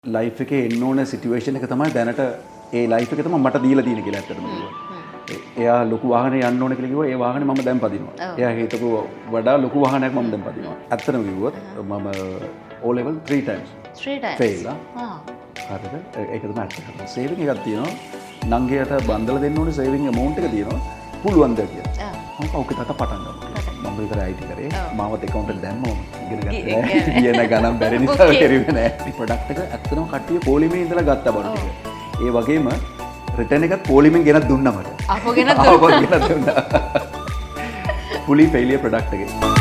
Life එකේ එන්න ඕන සිටුේෂන් එක තමයි දැනට ඒ ලයිෆ් එක තමයි මට දීලා තියෙන කියලා ඇත්තටම කිව්වා. එයා ලොකු වාහනේ යන්න ඕන කියලා කිව්වා. ඒ වාහනේ මම දැන් පදිනවා. එයා හිතපු වඩා ලොකු වාහනයක් මම දැන් පදිනවා. ඇත්තටම කිව්වොත් මම O level 3 times fail. හරිද? ඒක තමයි ඇත්තටම. සේවිං එකක් තියෙනවා. නංගියට බන්දලා දෙන්න ඕනේ සේවිං amount එක තියෙනවා. පුළුවන් ද කියලා. මම ඔක කට පටන් ගමු. මම විතර IT කරේ. මාවත් account දැම්මම ඉගෙන ගත්තා. කියන ගණන් බැරි නිසා කෙරුවේ නෑ. මේ ප්‍රොඩක්ට් එක ඇත්තටම කට්ටිය පොලිමේ ඉඳලා ගත්තා බඩු ටික. ඒ වගේම රිටර්න් එකත් පොලිමෙන් ගෙනත් දුන්නා මට. අපෝ ගෙනත් දුන්නා. fully failure product එකේ.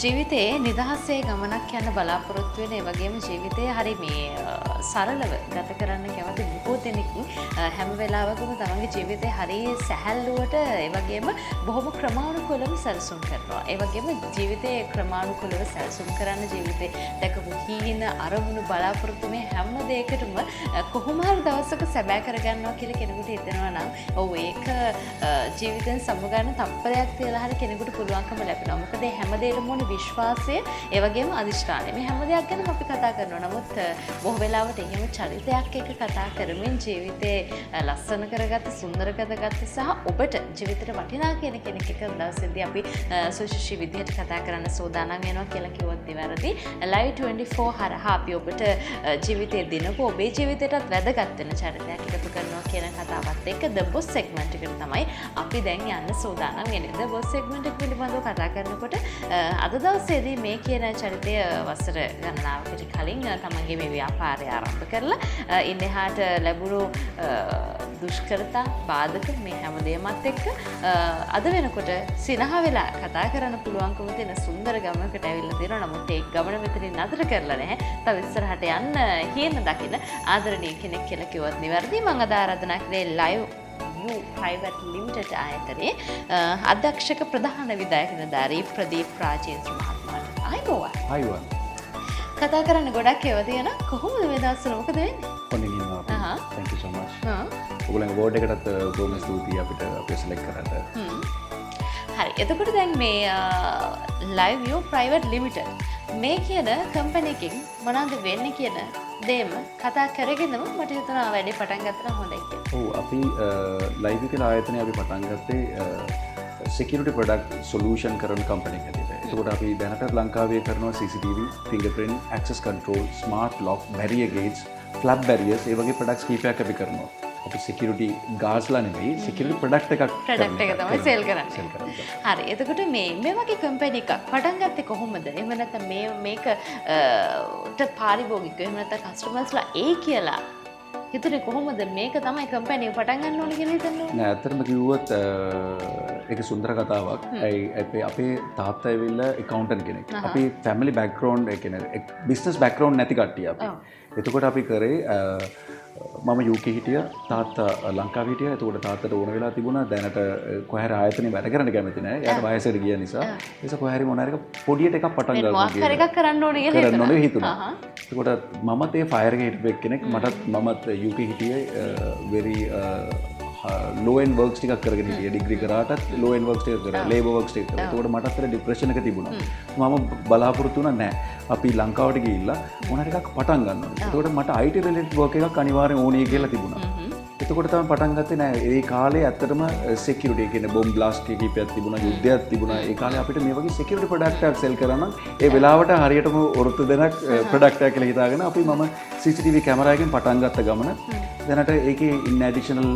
ජීවිතයේ නිදහසේ ගමනක් යන්න බලාපොරොත්තු වෙන ඒ වගේම ජීවිතයේ හරි මේ සරලව ගත කරන්න කැමති බොහෝ දෙනෙක් හැම වෙලාවකම තමන්ගේ ජීවිතේ හරි සැහැල්ලුවට ඒ වගේම බොහොම ක්‍රමානුකූලව සැලසුම් කරනවා. ඒ වගේම ජීවිතේ ක්‍රමානුකූලව සැලසුම් කරන්න ජීවිතේ දැකපු හීන අරමුණු බලාපොරොත්තු මේ හැම දෙයකටම කොහොම හරි දවසක සැබෑ කරගන්නවා කියලා කෙනෙකුට හිතෙනවා නම් ඔව් ඒක ජීවිතෙන් සමගන්න තප්පරයක් තියලා හරි කෙනෙකුට පුළුවන්කම ලැබෙනවා. මොකද හැම දෙයකම ඕනේ විශ්වාසය ඒ වගේම අදිෂ්ඨානය. මේ හැම දෙයක් ගැනම අපි කතා කරනවා. නමුත් බොහෝ වෙලාවට එහෙම චරිතයක් එක්ක කතා කරමින් ජීවිතේ ලස්සන කරගත්ත, සුන්දර කරගත්ත සහ ඔබට ජීවිතේට වටිනා කියන කෙනෙක් එක්ක දවසේදී අපි සුශිෂි විදිහට කතා කරන්න සූදානම් වෙනවා කියලා කිව්වොත් ඉවරදී. Live 24 හරහා අපි ඔබට ජීවිතයේ දිනපු ඔබේ ජීවිතයටත් වැදගත් වෙන චරිතයක් එකතු කරනවා කියන කතාවත් එක්ක The Boss segment එකට තමයි අපි දැන් යන්න සූදානම් වෙන්නේ. The Boss segment එක පිළිබඳව කතා කරනකොට අද දවසේදී මේ කියන චරිතය වසර ගණනාවකට කලින් තමන්ගේ මේ ව්‍යාපාරය ආරම්භ කරලා ඉන්නහාට ලැබුණු දුෂ්කරතා බාධක මේ හැමදේමත් එක්ක අද වෙනකොට සිනහ වෙලා කතා කරන්න පුළුවන්කම තියෙන සුන්දර ගමනකට ඇවිල්ලා තියෙනවා. නමුත් ඒ ගමන මෙතනින් නතර කරලා නැහැ. තව ඉස්සරහට යන්න හේන දකින්න ආදරණීය කෙනෙක් කියලා කිව්වත් නිවැරදි. මම අද ආරාධනා කළේ live You Private Limited ආයතනයේ අධ්‍යක්ෂක ප්‍රධාන විධායක නිලධාරී ප්‍රදීප් රාජේන්ද්‍ර මහත්මයාට ආයිබෝවන්. කතා කරන්න ගොඩක් ඒවා තියෙන කොහොමද මේ දවස්වල මොකද වෙන්නේ? ඔන්න ඉන්නවා. Thank you so much. ඔයගොල්ලන්ගේ බෝඩ් එකටත් බොහොම ස්තුතියි අපිට අපිව සිලෙක්ට් කරන්න. හරි. එතකොට දැන් මේ Live You Private Limited මේ කියන කම්පැනි එකකින් මොනවද වෙන්නේ කියන දේම කතා කරගෙනම මට හිතෙනවා වැඩේ පටන් ගත්තා නම් හොඳයි කියලා. ඔව් අපි ලයිව් එකේ ආයතනය අපි පටන් ගත්තේ security product solution කරන කම්පැනි එකක් විදිහට. ඒකට අපි දැනට ලංකාවේ කරනවා CCTV, fingerprint, access control, smart lock, barrier gates, flap barriers ඒ වගේ products කීපයක් අපි කරනවා. අපි security guards ලා නෙවෙයි security product එකක් තමයි sell කරන්නේ. හරි. එතකොට මේ වගේ කම්පැනි එකක් පටන් ගත්තේ කොහොමද? එහෙම නැත්නම් මේක පාරිභෝගිකව එහෙම නැත්නම් කස්ටමර්ස් ලා කියලා හිතුනේ කොහොමද මේක තමයි කම්පැනි එක පටන් ගන්න ඕනේ කියලා හිතන්නේ? නෑ ඇත්තටම කිව්වොත් ඒක සුන්දර කතාවක්. අපේ තාත්තා ඇවිල්ලා accountant කෙනෙක්. අපි family background ඒ කියන්නේ business background නැති කට්ටිය අපි. එතකොට අපි කරේ මම UK හිටියා තාත්තා ලංකාවේ හිටියා. එතකොට තාත්තට ඕන වෙලා තිබුණා දැනට කොහේ ආයතනෙ වැඩ කරන්න කැමති නෑ. එයාට වයසට ගිය නිසා. ඒක කොහේ හරි මොන හරි පොඩියට එකක් පටන් ගන්නවා කියලා. මොකක් හරි එකක් කරන්න ඕනේ කියලා හිතුණා. එතකොට මමත් ඒ ෆයර් එකේ හිටපු කෙනෙක්. මමත් UK හිටියේ very low end works ටිකක් කරගෙන හිටියේ. ඩිග්‍රී කරාටත් low end works ටික කරා. labor works ටික කරා. එතකොට මට අතර ડિප්‍රෙෂන් එක තිබුණා. මම බලාපොරොත්තු වුණා නෑ. අපි ලංකාවට ගිහිල්ලා මොන හරි එකක් පටන් ගන්න ඕනේ. එතකොට මට IT related work එකක් අනිවාර්යෙන් ඕනේ කියලා තිබුණා. එතකොට තමයි පටන් ගත්තේ නෑ. ඒ කාලේ ඇත්තටම security කියන්නේ bomb blast කීපයක් තිබුණා, යුද්ධයක් තිබුණා. ඒ කාලේ අපිට මේ වගේ security product එකක් sell කරා නම් ඒ වෙලාවට හරියටම ඔරොත්තු දෙනක් product එකක් කියලා හිතාගෙන අපි මම CCTV කැමරා එකෙන් පටන් ගත්ත ගමන දැනට ඒකේ in additional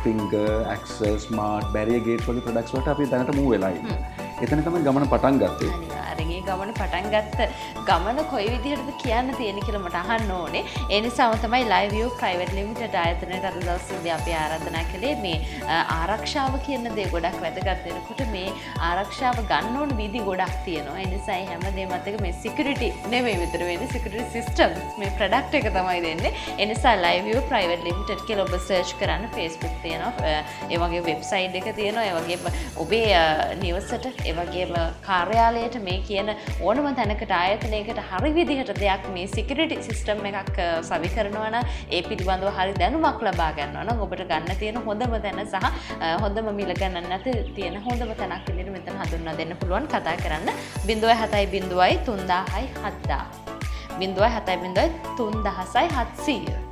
finger access smart barrier gate වගේ products වලට අපි දැනට move වෙලා ඉන්නවා. එතන තමයි ගමන පටන් ගත්තේ. අනිවාර්යෙන් ඒ ගමන පටන් ගත්ත ගමන කොයි විදිහටද කියන්න තියෙන කියලා මට අහන්න ඕනේ. ඒ නිසාම තමයි Live You Private Limited ආයතනයට අද දවසේදී අපි ආරාධනා කළේ මේ ආරක්ෂාව කියන දේ ගොඩක් වැදගත් වෙනකොට මේ ආරක්ෂාව ගන්න ඕන විදි ගොඩක් තියෙනවා. ඒ නිසා හැම දෙයක්ත් එක මේ security නෙමෙයි විතර වෙන්නේ security system මේ product එක තමයි දෙන්නේ. ඒ නිසා Live You Private Limited කියලා ඔබ search කරන්න Facebook තියෙනවා. ඒ වගේ website එක තියෙනවා. ඒ වගේම ඔබේ නිවසට ඒ වගේම කාර්යාලයට මේ කියන ඕනම තැනකට ආයතනයකට හරි විදිහට දෙයක් මේ සිකියුරිටි සිස්ටම් එකක් සවි කරනවා නම් ඒ පිළිබඳව හරි දැනුමක් ලබා ගන්නවා නම් ඔබට ගන්න තියෙන හොඳම තැන සහ හොඳම මිල ගණන් නැති තියෙන හොඳම තැනක් විදිහට මෙතන හඳුන්වා දෙන්න පුළුවන්. කතා කරන්න 070 070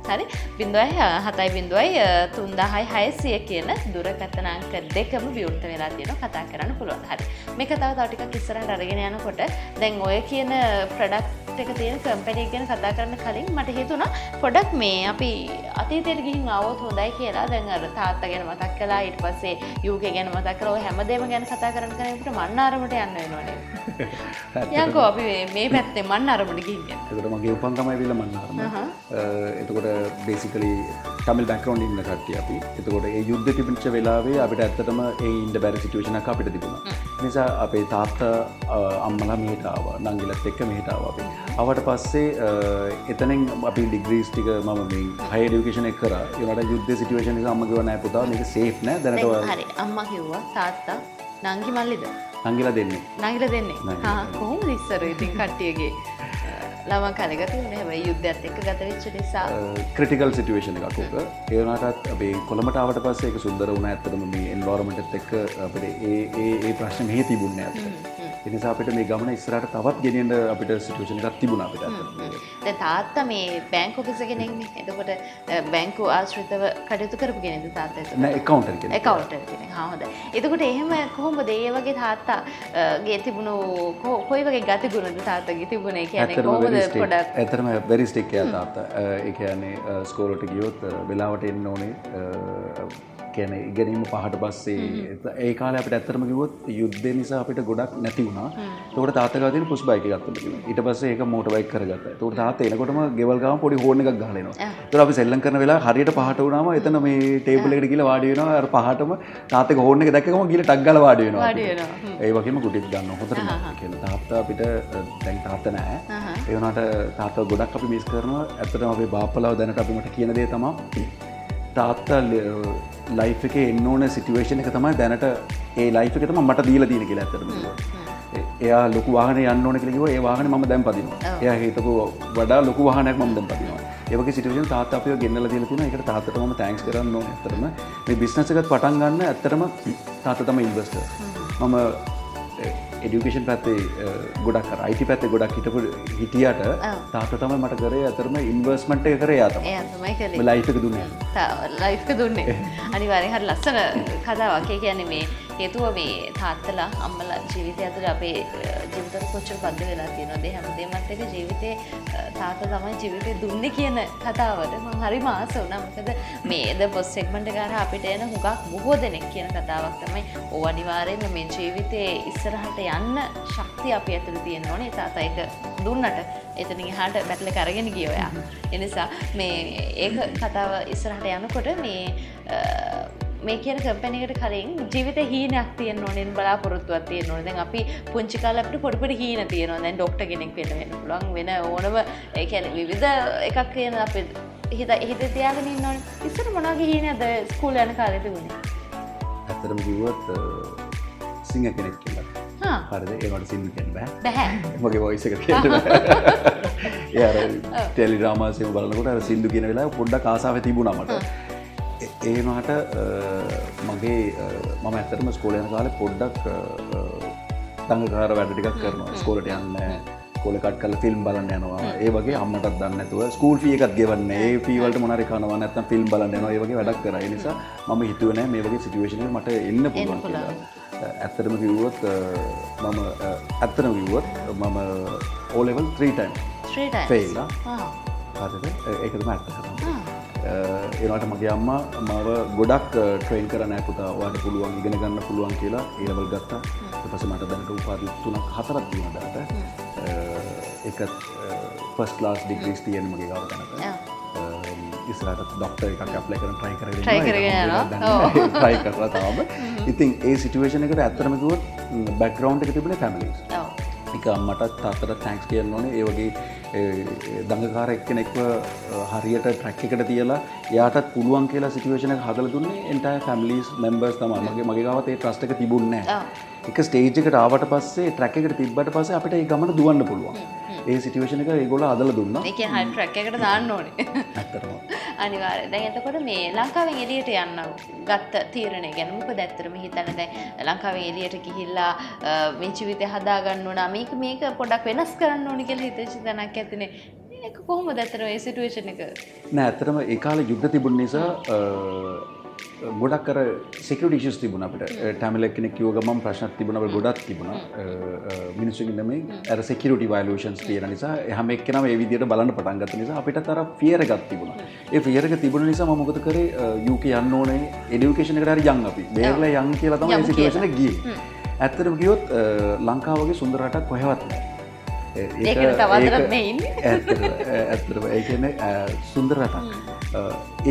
හරි 070 කියන දුරකථන අංක දෙකම විවෘත වෙලා තියෙනවා. කතා කරන්න පුළුවන්. හරි මේක තව ටිකක් ඉස්සරහට අරගෙන යනකොට දැන් ඔය කියන ප්‍රොඩක්ට් එක තියෙන කම්පැනි එක ගැන කතා කරන්න කලින් මට හිතුණා පොඩක් මේ අපි අතීතයට ගිහින් ආවොත් හොඳයි කියලා. දැන් අර තාත්තා ගැන මතක් කළා, ඊට පස්සේ UK ගැන මතක් කළා. ඔය හැමදේම ගැන කතා කරන්න කෙනෙකුට මන්නාරමට යන්න වෙනවනේ. යන්කෝ අපි මේ පැත්තේ මන්නාරමට ගිහින් යන්න. එතකොට මගේ උපන්කම ඇවිල්ලා මන්නාරම. එතකොට බේසිකලි ටමිල් බෑග්ග්‍රවුන්ඩ් ඉන්න කට්ටිය අපි. එතකොට ඒ යුද්ධ තිබිච්ච වෙලාවේ අපිට ඇත්තටම ඒ ඉන්න බැරි සිටුේෂන් එකක් අපිට තිබුණා. ඒ නිසා අපේ තාත්තා අම්මලා මෙහෙට ආවා. නංගිලත් එක්ක මෙහෙට ආවා අපි. ආවට පස්සේ එතනින් අපි ඩිග්‍රීස් ටික මම මේ හයර් එඩියුකේෂන් එක කරා. ඒ වුණාට යුද්ධ සිටුේෂන් එක අම්මා කිව්වා නෑ පුතා මේක සේෆ් නෑ දැනට. හරි අම්මා කිව්වා තාත්තා නංගි මල්ලිද? නංගිලා දෙන්නේ. නංගිලා දෙන්නේ. කොහොමද ඉස්සර ඉතින් කට්ටියගේ ළමා කලගත වුණේ හැබැයි යුද්ධයත් එක්ක ගත වෙච්ච නිසා ක්‍රිටිකල් සිටුේෂන් එකක් ඕක. ඒ වුණාටත් අපි කොළඹට ආවට පස්සේ ඒක සුන්දර වුණා. ඇත්තටම මේ එන්වයරන්මන්ට් එකත් එක්ක අපිට ඒ ප්‍රශ්න මෙහෙ තිබුණේ නැහැ අපිට. ඒ නිසා අපිට මේ ගමන ඉස්සරහට තවත් ගෙනියන්න අපිට සිටුේෂන් එකක් තිබුණා අපිට. දැන් තාත්තා මේ බැංකු ඔෆිස් එකේ නෙන්නේ. එතකොට බැංකු ආශ්‍රිතව කටයුතු කරපු කෙනෙක්ද තාත්තා එතකොට? නෑ ඇකවුන්ටර් කෙනෙක්. ඇකවුන්ටර් කෙනෙක්. හා හොඳයි. එතකොට එහෙම කොහොමද ඒ වගේ තාත්තා ගේ තිබුණු කොයි වගේ ගතිගුණද තාත්තගේ තිබුණේ? කියන්නේ කොහොමද පොඩක් ඇත්තටම වෙරි ස්ටික් එකක් තාත්තා. ඒ කියන්නේ ස්කෝලට ගියොත් වෙලාවට එන්න ඕනේ. කියන්නේ ඉගෙනීම පහට පස්සේ ඒ කාලේ අපිට ඇත්තටම කිව්වොත් යුද්ධය නිසා අපිට ගොඩක් නැති වුණා. ඒකට තාත්තා ගාව තියෙන පුෂ් බයික් එකක් ගත්තා කිව්වා. ඊට පස්සේ ඒක මෝටර් බයික් කරගත්තා. ඒකට තාත්තා එනකොටම ගෙවල් ගාම පොඩි හෝන් එකක් ගහලා එනවා. ඒකට අපි සෙල්ලම් කරන වෙලාව හරියට පහට වුණාම එතන මේ ටේබල් එකට ගිහලා වාඩි වෙනවා. අර පහටම තාත්තගේ හෝන් එක දැක්කම ගිහලා ටක් ගාලා වාඩි වෙනවා. ඒ වගේම කුටිත් ගන්නවා. හොඳටම කියන තාත්තා අපිට දැන් තාත්තා නැහැ. ඒ වුණාට තාත්තා ගොඩක් අපි මිස් කරනවා. ඇත්තටම අපේ බාප්පලාව දැනට අපි මට කියන දේ තමයි තාත්තා ලයිෆ් එකේ එන්න ඕන සිටුේෂන් එක තමයි දැනට ඒ ලයිෆ් එක තමයි මට දීලා තියෙන කියලා ඇත්තටම කිව්වා. එයා ලොකු වාහනේ යන්න ඕන කියලා කිව්වා. ඒ වාහනේ මම දැන් පදිනවා. එයා හිතපු වඩා ලොකු වාහනයක් මම දැන් පදිනවා. ඒ වගේ සිටුේෂන් තාත්තා අපිව ගෙන්නලා දීලා තියෙනවා. ඒකට තාත්තට මම තෑන්ක්ස් කරන්න ඕනේ. ඇත්තටම මේ බිස්නස් එකත් පටන් ගන්න ඇත්තටම තාත්තා තමයි ඉන්වෙස්ටර්. මම එඩියුකේෂන් පැත්තේ ගොඩක් කර IT පැත්තේ ගොඩක් හිටියට තාත්තා තමයි මට කරේ අතරම ඉන්වෙස්ට්මන්ට් එක කරේ එයා තමයි. එයා තමයි කළේ. මේ ලයිෆ් එක දුන්නේ. ලයිෆ් එක දුන්නේ. අනිවාර්යෙන් හරි ලස්සන කතාවක්. ඒ කියන්නේ මේ හේතුව මේ තාත්තලා අම්මලා ජීවිතය ඇතුළේ අපේ ජීවිතේ කොච්චර බද්ධ වෙලා තියෙනවද? හැමදේමත් එක ජීවිතේ තාත්තා තමයි ජීවිතේ දුන්නේ කියන කතාවට මම හරිම ආස වුණා. මොකද මේ ද පොස් සෙග්මන්ට් එක කරා අපිට එන හුඟක් බොහෝ දෙනෙක් කියන කතාවක් තමයි ඕ අනිවාර්යෙන්ම මේ ජීවිතේ ඉස්සරහට යන්න ශක්තිය අපි ඇතුළේ තියෙන්න ඕනේ. තාත්තා ඒක දුන්නට එතනින් එහාට බැටල් එක අරගෙන ගියා ඔයා. ඒ නිසා මේ ඒක කතාව ඉස්සරහට යනකොට මේ කියන කම්පැනි එකට කලින් ජීවිතේ හීනයක් තියෙන්න ඕනේ, බලාපොරොත්තුවක් තියෙන්න ඕනේ. දැන් අපි පුංචි කාලේ අපිට පොඩි පොඩි හීන තියෙනවා. දැන් ડોක්ටර් කෙනෙක් වෙන්න පුළුවන්, වෙන ඕනම ඒ කියන්නේ විවිධ එකක් කියන අපි හිතේ තියාගෙන ඉන්න ඕනේ. ඉස්සර මොනවාගේ හීනයක්ද ස්කූල් යන කාලේ තිබුණේ? ඇත්තටම කිව්වොත් සිංහ කෙනෙක් කියලා. හරිද? ඒකට සිංහ කියන්න බෑ. බෑ. මගේ වොයිස් එක කියන්න බෑ. ඒ අර ටෙලි ඩ්‍රාමාස් එක බලනකොට අර සින්දු කියන වෙලාව පොඩ්ඩක් ආසාව තිබුණා මට. ඒ මට මගේ මම ඇත්තටම ස්කෝලේ යන කාලේ පොඩ්ඩක් දඟකාර වැඩ ටිකක් කරනවා. ස්කෝලට යන්නේ ස්කෝලේ කට් කරලා ෆිල්ම් බලන්න යනවා. ඒ වගේ අම්මටත් දන්නේ නැතුව ස්කූල් ෆී එකක් ගෙවන්නේ. ඒ ෆී වලට මොනාරි කනවා නැත්නම් ෆිල්ම් බලන්න යනවා. ඒ වගේ වැඩක් කරා. ඒ නිසා මම හිතුවේ නෑ මේ වගේ සිටුේෂන් එකකට මට එන්න පුළුවන් කියලා. ඇත්තටම කිව්වොත් මම O level 3 times fail. හරිද? ඒක තමයි ඇත්තටම. ඒනට මගේ අම්මා මාව ගොඩක් ට්‍රේන් කරා නෑ පුතා ඔයාලට පුළුවන් ඉගෙන ගන්න පුළුවන් කියලා ඒ ලෙවල් ගත්තා. ඊට පස්සේ මට දැනට උපාධි 3ක් 4ක් තියෙනවා දැනට. ඒකත් ෆස්ට් ක්ලාස් ඩිග්‍රීස් තියෙන මගේ ගාව දැනට. ඉස්සරහට ડોක්ටර් එකක් ඇප්ලයි කරන්න try කරගෙන කරලා තාම. ඉතින් ඒ සිටුේෂන් එකට ඇත්තටම කිව්වොත් බෑග්ග්‍රවුන්ඩ් එක තිබුණේ ෆැමිලිස්. ඒක අම්මටත් තාත්තටත් තෑන්ක්ස් කියන්න ඕනේ. ඒ වගේ දඟකාර එක්කෙනෙක්ව හරියට ට්‍රැක් එකට තියලා එයාටත් පුළුවන් කියලා සිටුේෂන් එක හදලා දුන්නේ එන්ටයර් ෆැමිලිස් මෙම්බර්ස් තමයි. මගේ ගාවත් ඒ ට්‍රස්ට් එක තිබුණේ නැහැ. එක ස්ටේජ් එකට ආවට පස්සේ ට්‍රැක් එකට තිබ්බට පස්සේ අපිට ඒ ගමන දුවන්න පුළුවන්. ඒ සිටුේෂන් එක ඒගොල්ලෝ අදලා දුන්නා. ඒ කියන්නේ හයි ට්‍රැක් එකට දාන්න ඕනේ. ඇත්තටම. අනිවාර්යයෙන්. දැන් එතකොට මේ ලංකාවෙන් එළියට යන්න ගත්ත තීරණය ගැන මොකද ඇත්තටම හිතන්නේ දැන් ලංකාවෙන් එළියට ගිහිල්ලා මේ ජීවිතය හදා ගන්න ඕන මේක පොඩ්ඩක් වෙනස් කරන්න ඕනි කියලා හිතෙච්ච තැනක් ඇතිනේ. ඒක කොහොමද ඇත්තටම මේ සිටුේෂන් එක? නෑ ඇත්තටම ඒ කාලේ යුද්ධ තිබුණ නිසා ගොඩක් අර සිකියුරිටි ඉෂුස් තිබුණා අපිට. ටැමිල් කෙනෙක් කිව්ව ගමන් ප්‍රශ්නක් තිබුණා අපිට ගොඩක් තිබුණා. මිනිස්සුන්ගේ නෙමෙයි අර සිකියුරිටි වයලේෂන්ස් තියෙන නිසා හැම එක්කෙනාම ඒ විදිහට බලන්න පටන් ගත්ත නිසා අපිටත් අර ෆියර් එකක් තිබුණා. ඒ ෆියර් එක තිබුණ නිසා මම මොකද කරේ UK යන්න ඕනේ এডুকেෂන් එකට හරි යන් අපි. බේරලා යන් කියලා තමයි මේ සිටුේෂන් එක ගියේ. ඇත්තටම කිව්වොත් ලංකාව වගේ සුන්දර රටක් කොහෙවත් නැහැ. ඒකනේ තවදරත් මේ ඉන්නේ. ඇත්තටම ඒ කියන්නේ සුන්දර රටක්.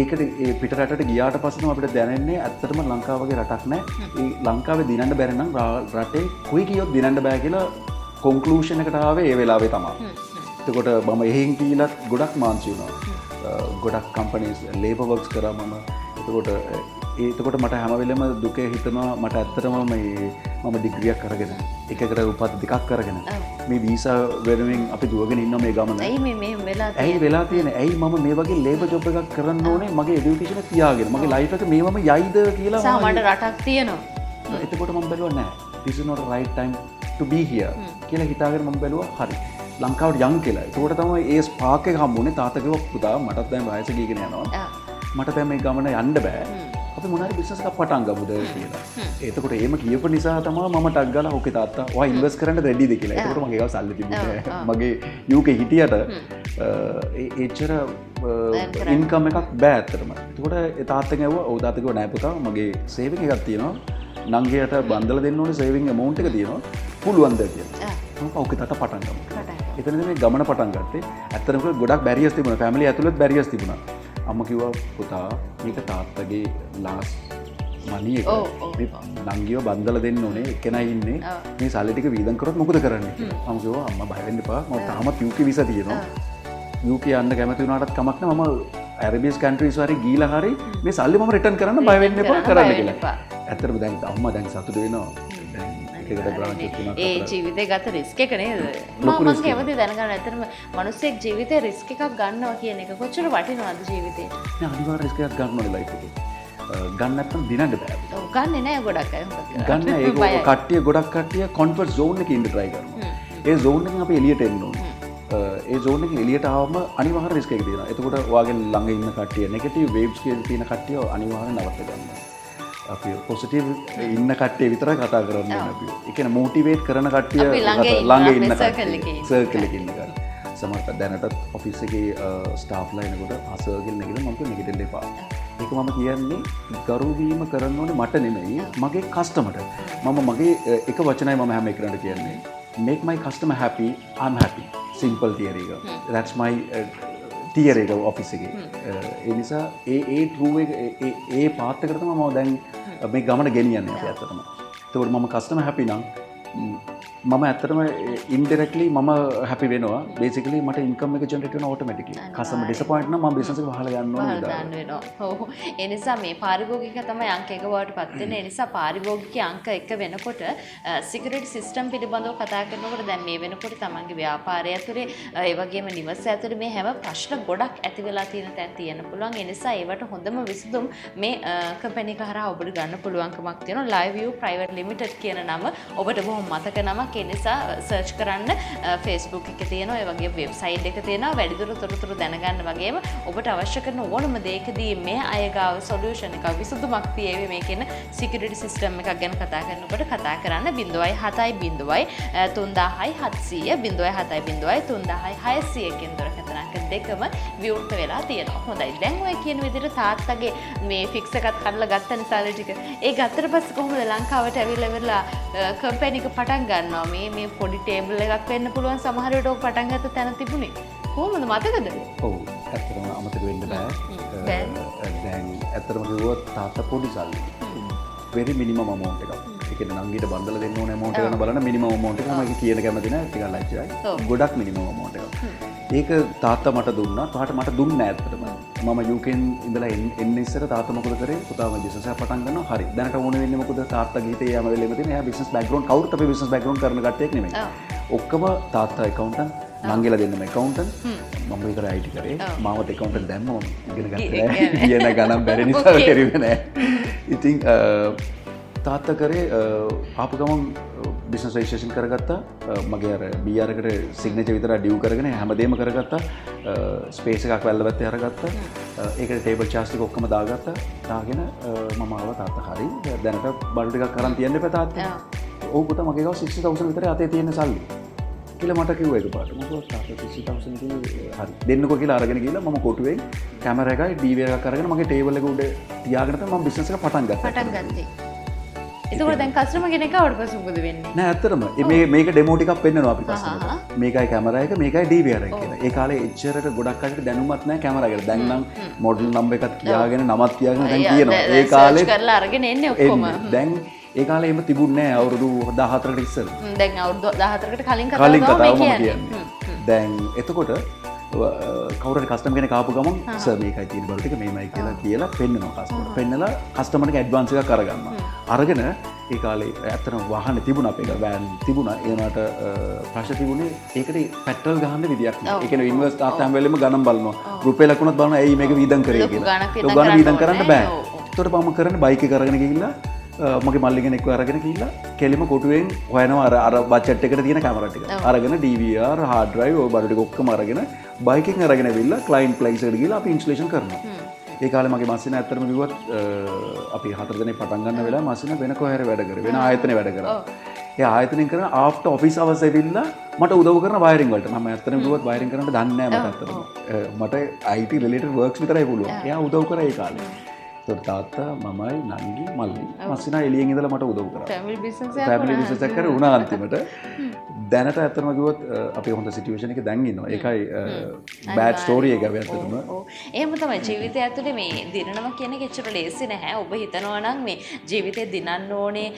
ඒකට ඒ පිට රටට ගියාට පස්සේ අපිට දැනෙන්නේ ඇත්තටම ලංකාව වගේ රටක් නැහැ. ඒ ලංකාවේ දිනන්න බැරි නම් රටේ කොයි කියොත් දිනන්න බෑ කියලා කොන්ක්ලූෂන් එකට ආවේ ඒ වෙලාවේ තමයි. එතකොට මම එහෙන් ගිහිලත් ගොඩක් මාන්සි වුණා. ගොඩක් කම්පනීස් ලේබර් වර්ක්ස් කරා මම. එතකොට මට හැම වෙලෙම දුකේ හිතෙනවා මට ඇත්තටම මම ඩිග්‍රියක් කරගෙන එකකට උපත් දෙකක් කරගෙන මේ වීසා වෙනුවෙන් අපි දුවගෙන ඉන්න මේ ගමන. ඇයි වෙලා තියෙන්නේ? ඇයි මම මේ වගේ ලේබර් ජොබ් එකක් කරන්න ඕනේ මගේ এডুকেෂන් එක තියාගෙන මගේ ලයිෆ් එක මේවම යයිද කියලා සාමාන්‍ය රටක් තියෙනවා. එතකොට මම බැලුවා නෑ this is not the right time to be here කියලා හිතාගෙන මම බැලුවා හරි ලංකාවට යන් කියලා. ඒකට තමයි ඒ ස්පාක් එක හම්බුනේ. තාත්තා කිව්වා පුතා මටත් දැන් වයස ගිහගෙන යනවා. මට දැන් මේ ගමන යන්න බෑ. අපි මොනාරි බිස්නස් එකක් පටන් ගමුද කියලා. එතකොට එහෙම කියපු නිසා තමයි මම ටක් ගාලා ඕකේ තාත්තා ඔයා ඉන්වෙස්ට් කරන්න රෙඩිද කියලා. එතකොට මගේ ගාව සල්ලි තිබුණේ නැහැ. මගේ UK හිටියට එච්චර ඉන්කම් එකක් බෑ ඇත්තටම. එතකොට තාත්තා කිව්වා ඔව් තාත්තා කිව්වා නෑ පුතා මගේ සේවිං එකක් තියෙනවා. නංගියට බන්දලා දෙන්න ඕනේ සේවිං amount එක තියෙනවා. පුළුවන්ද කියලා. මම ඕකේ තාත්තා පටන් ගමු. එතනදී මේ ගමන පටන් ගත්තේ. ඇත්තටම ගොඩක් බැරියර්ස් තිබුණා. ෆැමිලි ඇතුළත් බැරියර්ස් තිබුණා. අම්මා කිව්වා පුතා මේක තාත්තගේ ලාස් මනි එක මේ නංගිව බන්දලා දෙන්න ඕනේ එක්කෙනා ඉන්නේ මේ සල්ලි ටික වීදම් කරොත් මොකද කරන්නේ කියලා. මම කිව්වා අම්මා බය වෙන්න එපා මම තාමත් UK වීසා තියෙනවා. UK යන්න කැමති වුණාටත් කමක් නැහැ මම ඇරබියස් කන්ට්‍රීස් වගේ ගිහිලා හරි මේ සල්ලි මම රිටර්න් කරන්න බය වෙන්න එපා කරන්න කියලා. ඇත්තටම දැන් අම්මා දැන් සතුටු වෙනවා. ඒ ජීවිතය ගත රිස්ක් එක නේද? මම කැමති දැනගන්න ඇත්තටම මිනිස්සෙක් ජීවිතේ රිස්ක් එකක් ගන්නවා කියන එක කොච්චර වටිනවද ජීවිතේ? නෑ අනිවාර්ය රිස්ක් එකක් ගන්න ඕනේ ලයිෆ් එකේ. ගන්න නැත්නම් දිනන්න බෑ. ඔව් ගන්නෙ නෑ ගොඩක් අය. ගන්න ඒක කට්ටිය ගොඩක් කට්ටිය කම්ෆර්ට් zone එකේ ඉන්න try කරනවා. ඒ zone එකෙන් අපි එළියට එන්න ඕනේ. ඒ zone එකෙන් එළියට ආවම අනිවාර්ය රිස්ක් එකක් තියෙනවා. එතකොට ඔයාගේ ළඟ ඉන්න කට්ටිය නෙගටිව් වේව්ස් කියන කට්ටිය අනිවාර්යෙන් නවත්ත ගන්නවා. අපි පොසිටිව් ඉන්න කට්ටිය විතරයි කතා කරන්න ඕනේ අපි. ඒ කියන්නේ මොටිවේට් කරන කට්ටිය ළඟ ඉන්න සර්කල් එකේ ඉන්න ගන්න. සමහරවිට දැනටත් ඔෆිස් එකේ ස්ටාෆ්ලා එනකොට සර්කල් එකේ මම නෙගටිව් දෙපා. ඒක මම කියන්නේ ගරු වීම කරන්න ඕනේ මට නෙමෙයි මගේ කස්ටමර්ට. මම මගේ එක වචනයි මම හැම එකකට කියන්නේ make my customer happy I'm happy. simple theory එක. that's my තියර එක ඔෆිස් එකේ. ඒ නිසා ඒ ට්‍රූ එක ඒ පාත් එකට තමයි මම දැන් මේ ගමන ගෙනියන්නේ අපි ඇත්තටම. ඒකෝට මම කස්ටමර් හැපි නම් මම ඇත්තටම ඉන්ඩිරෙක්ට්ලි මම හැපි වෙනවා. බේසිකලි මට ඉන්කම් එක ජෙනරේට් වෙනවා ඔටෝමැටිකලි. කස්ටමර් ඩිසපොයින්ට් නම් මම බිස්නස් එක වහලා යන්න ඕනේ නේද? ඔව්. ඒ නිසා මේ පාරිභෝගික තමයි අංක 1 බවට පත් වෙන්නේ. ඒ නිසා පාරිභෝගික අංක 1 වෙනකොට සිකියුරිටි සිස්ටම් පිළිබඳව කතා කරනකොට දැන් මේ වෙනකොට තමන්ගේ ව්‍යාපාරය ඇතුලේ ඒ වගේම නිවස ඇතුලේ මේ හැම ප්‍රශ්න ගොඩක් ඇති වෙලා තියෙන තැන් තියෙන්න පුළුවන්. ඒ නිසා ඒවට හොඳම විසඳුම් මේ කම්පැනි එක හරහා ඔබට ගන්න පුළුවන්කමක් තියෙනවා. Live View Private Limited කියන නම ඔබට බොහොම මතක නමක්. ඒ නිසා සර්ච් කරන්න Facebook එකේ තියෙනවා. ඒ වගේ වෙබ්සයිට් එක තියෙනවා. වැඩිදුර තොරතුරු දැනගන්න වගේම ඔබට අවශ්‍ය කරන ඕනම දෙයකදී මේ අය ගාව සොලියුෂන් එකක් විසඳුමක් තියෙවි මේකෙන සිකියුරිටි සිස්ටම් එකක් ගැන කතා කරනකොට කතා කරන්න 070 3700 070 කියන දුරකථන අංක දෙකම විවෘත වෙලා තියෙනවා. හොඳයි. දැන් ඔය කියන විදිහට තාත්තගේ මේ ෆික්ස් එකත් කඩලා ගත්ත නිසාල ටික ඒ ගත්තට පස්සේ කොහොමද ලංකාවට ඇවිල්ලා ඉවරලා කම්පැනි එක පටන් ගන්නවා මේ පොඩි ටේබල් එකක් වෙන්න පුළුවන් සමහර වෙලට ඔක පටන් ගත්ත තැන තිබුණේ කොහොමද මතකද? ඔව් ඇත්තටම අමතක වෙන්න බෑ. දැන් ඇත්තටම කිව්වොත් තාත්තා පොඩි සල්ලි very minimum amount එකක්. ඒ කියන්නේ නංගිට බන්දලා දෙන්න ඕන amount එක ගන්න බලන minimum amount එක මම කියන කැමති නෑ ටිකක් ලයිචයි. ගොඩක් minimum amount එකක්. ඒක තාත්තා මට දුන්නා. තාත්තා මට දුන්නේ නැහැ ඇත්තටම. මම UKෙන් ඉඳලා එන්න ඉස්සර තාත්තා මොකද කරේ? පුතා මම බිස්නස් එක පටන් ගන්නවා. හරි. දැනට ඕන වෙන්නේ මොකද? තාත්තා ගිහිතේ යාම වෙලෙම තියෙන. එයා බිස්නස් බෑග්ග්‍රවුන්ඩ් කවුරුත් අපේ බිස්නස් බෑග්ග්‍රවුන්ඩ් කරන කට්ටියක් නෙමෙයි. ඔක්කොම තාත්තා ඇකවුන්ටන්ට්, නංගිලා දෙන්නම ඇකවුන්ටන්ට්. මම විතර IT කරේ. මාවත් ඇකවුන්ටන්ට් දැම්මම ඉගෙන ගත්තා. කියන ගණන් බැරි නිසා කරුවේ නැහැ. ඉතින් තාත්තා කරේ ආපු ගමන් බිස්නස් රෙජිස්ට්‍රේෂන් කරගත්තා. මගේ අර BR එකට සිග්නේචර් විතර ඩියු කරගෙන හැමදේම කරගත්තා. ස්පේස් එකක් වැල්ල පැත්තේ අරගත්තා. ඒකට ටේබල් චාර්ට්ස් ටික ඔක්කොම දාගත්තා. දාගෙන මම ආවා තාත්තා හරි. දැනට බඩු ටිකක් අරන් තියන්න එපා තාත්තා. ඔව් පුතා මගේ ගාව 60000 විතර අතේ තියෙන සල්ලි. කියලා මට කිව්වා එකපාරට. මම කිව්වා තාත්තා 60000 කිව්වේ හරි. දෙන්නකෝ කියලා අරගෙන ගිහලා මම කොටුවෙන් කැමරා එකයි DVR එකක් අරගෙන මගේ ටේබල් එක උඩ තියාගෙන තමයි මම බිස්නස් එක පටන් ගත්තේ. එතකොට දැන් කස්ටමර් කෙනෙක් ආවට පස්සේ මොකද වෙන්නේ? නෑ ඇත්තටම මේක ඩෙමෝ ටිකක් පෙන්නනවා අපි කස්ටමර්ට. මේකයි කැමරා එක මේකයි DVR එක කියලා. ඒ කාලේ එච්චරට ගොඩක් කටට දැනුමත් නෑ කැමරා ගැන. දැන් නම් මොඩල් නම්බර් එකක් කියාගෙන නමක් කියාගෙන දැන් කියනවා. ඒ කාලේ කරලා අරගෙන එන්නේ ඔක්කොම. දැන් ඒ කාලේ එහෙම තිබුණේ නෑ අවුරුදු 14කට ඉස්සෙල්ල. දැන් අවුරුදු 14කට කලින් කතාව මම කියන්නේ. දැන් එතකොට කවුරුහරි කස්ටමර් කෙනෙක් ආපු ගමන් සර් මේකයි තියෙන බඩු ටික මේමයි කියලා පෙන්නනවා කස්ටමර්. පෙන්නලා කස්ටමර්ට ඇඩ්වාන්ස් එකක් අරගන්නවා. අරගෙන ඒ කාලේ ඇත්තටම වාහන තිබුණා අපේ වෑන් තිබුණා. ඒ වුණාට ප්‍රශ්න තිබුණේ ඒකට පෙට්‍රල් ගහන්න විදියක් නෑ. ඒ කියන්නේ ඉන්වර්ස් තාත් හැම වෙලෙම ගණන් බලනවා. රුපියලක් වුණත් බලනවා ඇයි මේක වීදම් කරේ කියලා. ගණන් වීදම් කරන්න බෑ. ඒකට මම කරන්නේ බයික් එක අරගෙන ගිහිල්ලා මගේ මල්ලි කෙනෙක්ව අරගෙන ගිහිල්ලා කෙලිම කොටුවෙන් හොයනවා අර බජට් එකට තියෙන කැමරා ටික. අරගෙන DVR, hard drive ඔය බඩු ටික ඔක්කොම අරගෙන බයික් එකෙන් අරගෙන ඇවිල්ලා ක්ලයන්ට් ප්ලේස් එකට ගිහිල්ලා අපි ඉන්ස්ටලේෂන් කරනවා. ඒ කාලේ මගේ මස්සිනා ඇත්තටම කිව්වොත් අපි 4 දෙනෙක් පටන් ගන්න වෙලාව මස්සිනා වෙන කොහේ හරි වැඩ කරේ. වෙන ආයතනයේ වැඩ කරා. ඒ ආයතනයෙන් කරන ආෆ්ටර් ඔෆිස් අවර්ස් ඇවිල්ලා මට උදව් කරන වයරින් වලට. මම ඇත්තටම කිව්වොත් වයරින් කරන්න දන්නේ නැහැ මට ඇත්තටම. මට IT රිලේටඩ් වර්ක්ස් විතරයි පුළුවන්. එයා උදව් කරා ඒ කාලේ. ඒත් තාත්තා මමයි නංගි මල්ලි මස්සිනා එළියෙන් ඉඳලා මට උදව් කරා. ෆැමිලි බිස්නස් එකක් කරේ වුණා අන්තිමට. දැනට ඇත්තටම කිව්වොත් අපි හොඳ සිටුේෂන් එකේ දැන් ඉන්නවා. ඒකයි බෑඩ් ස්ටෝරි එක ඇත්තටම. එහෙම තමයි ජීවිතය ඇතුලේ මේ දිනනවා කියන එක එච්චර ලේසි නැහැ. ඔබ හිතනවා නම් මේ ජීවිතේ දිනන්න ඕනේ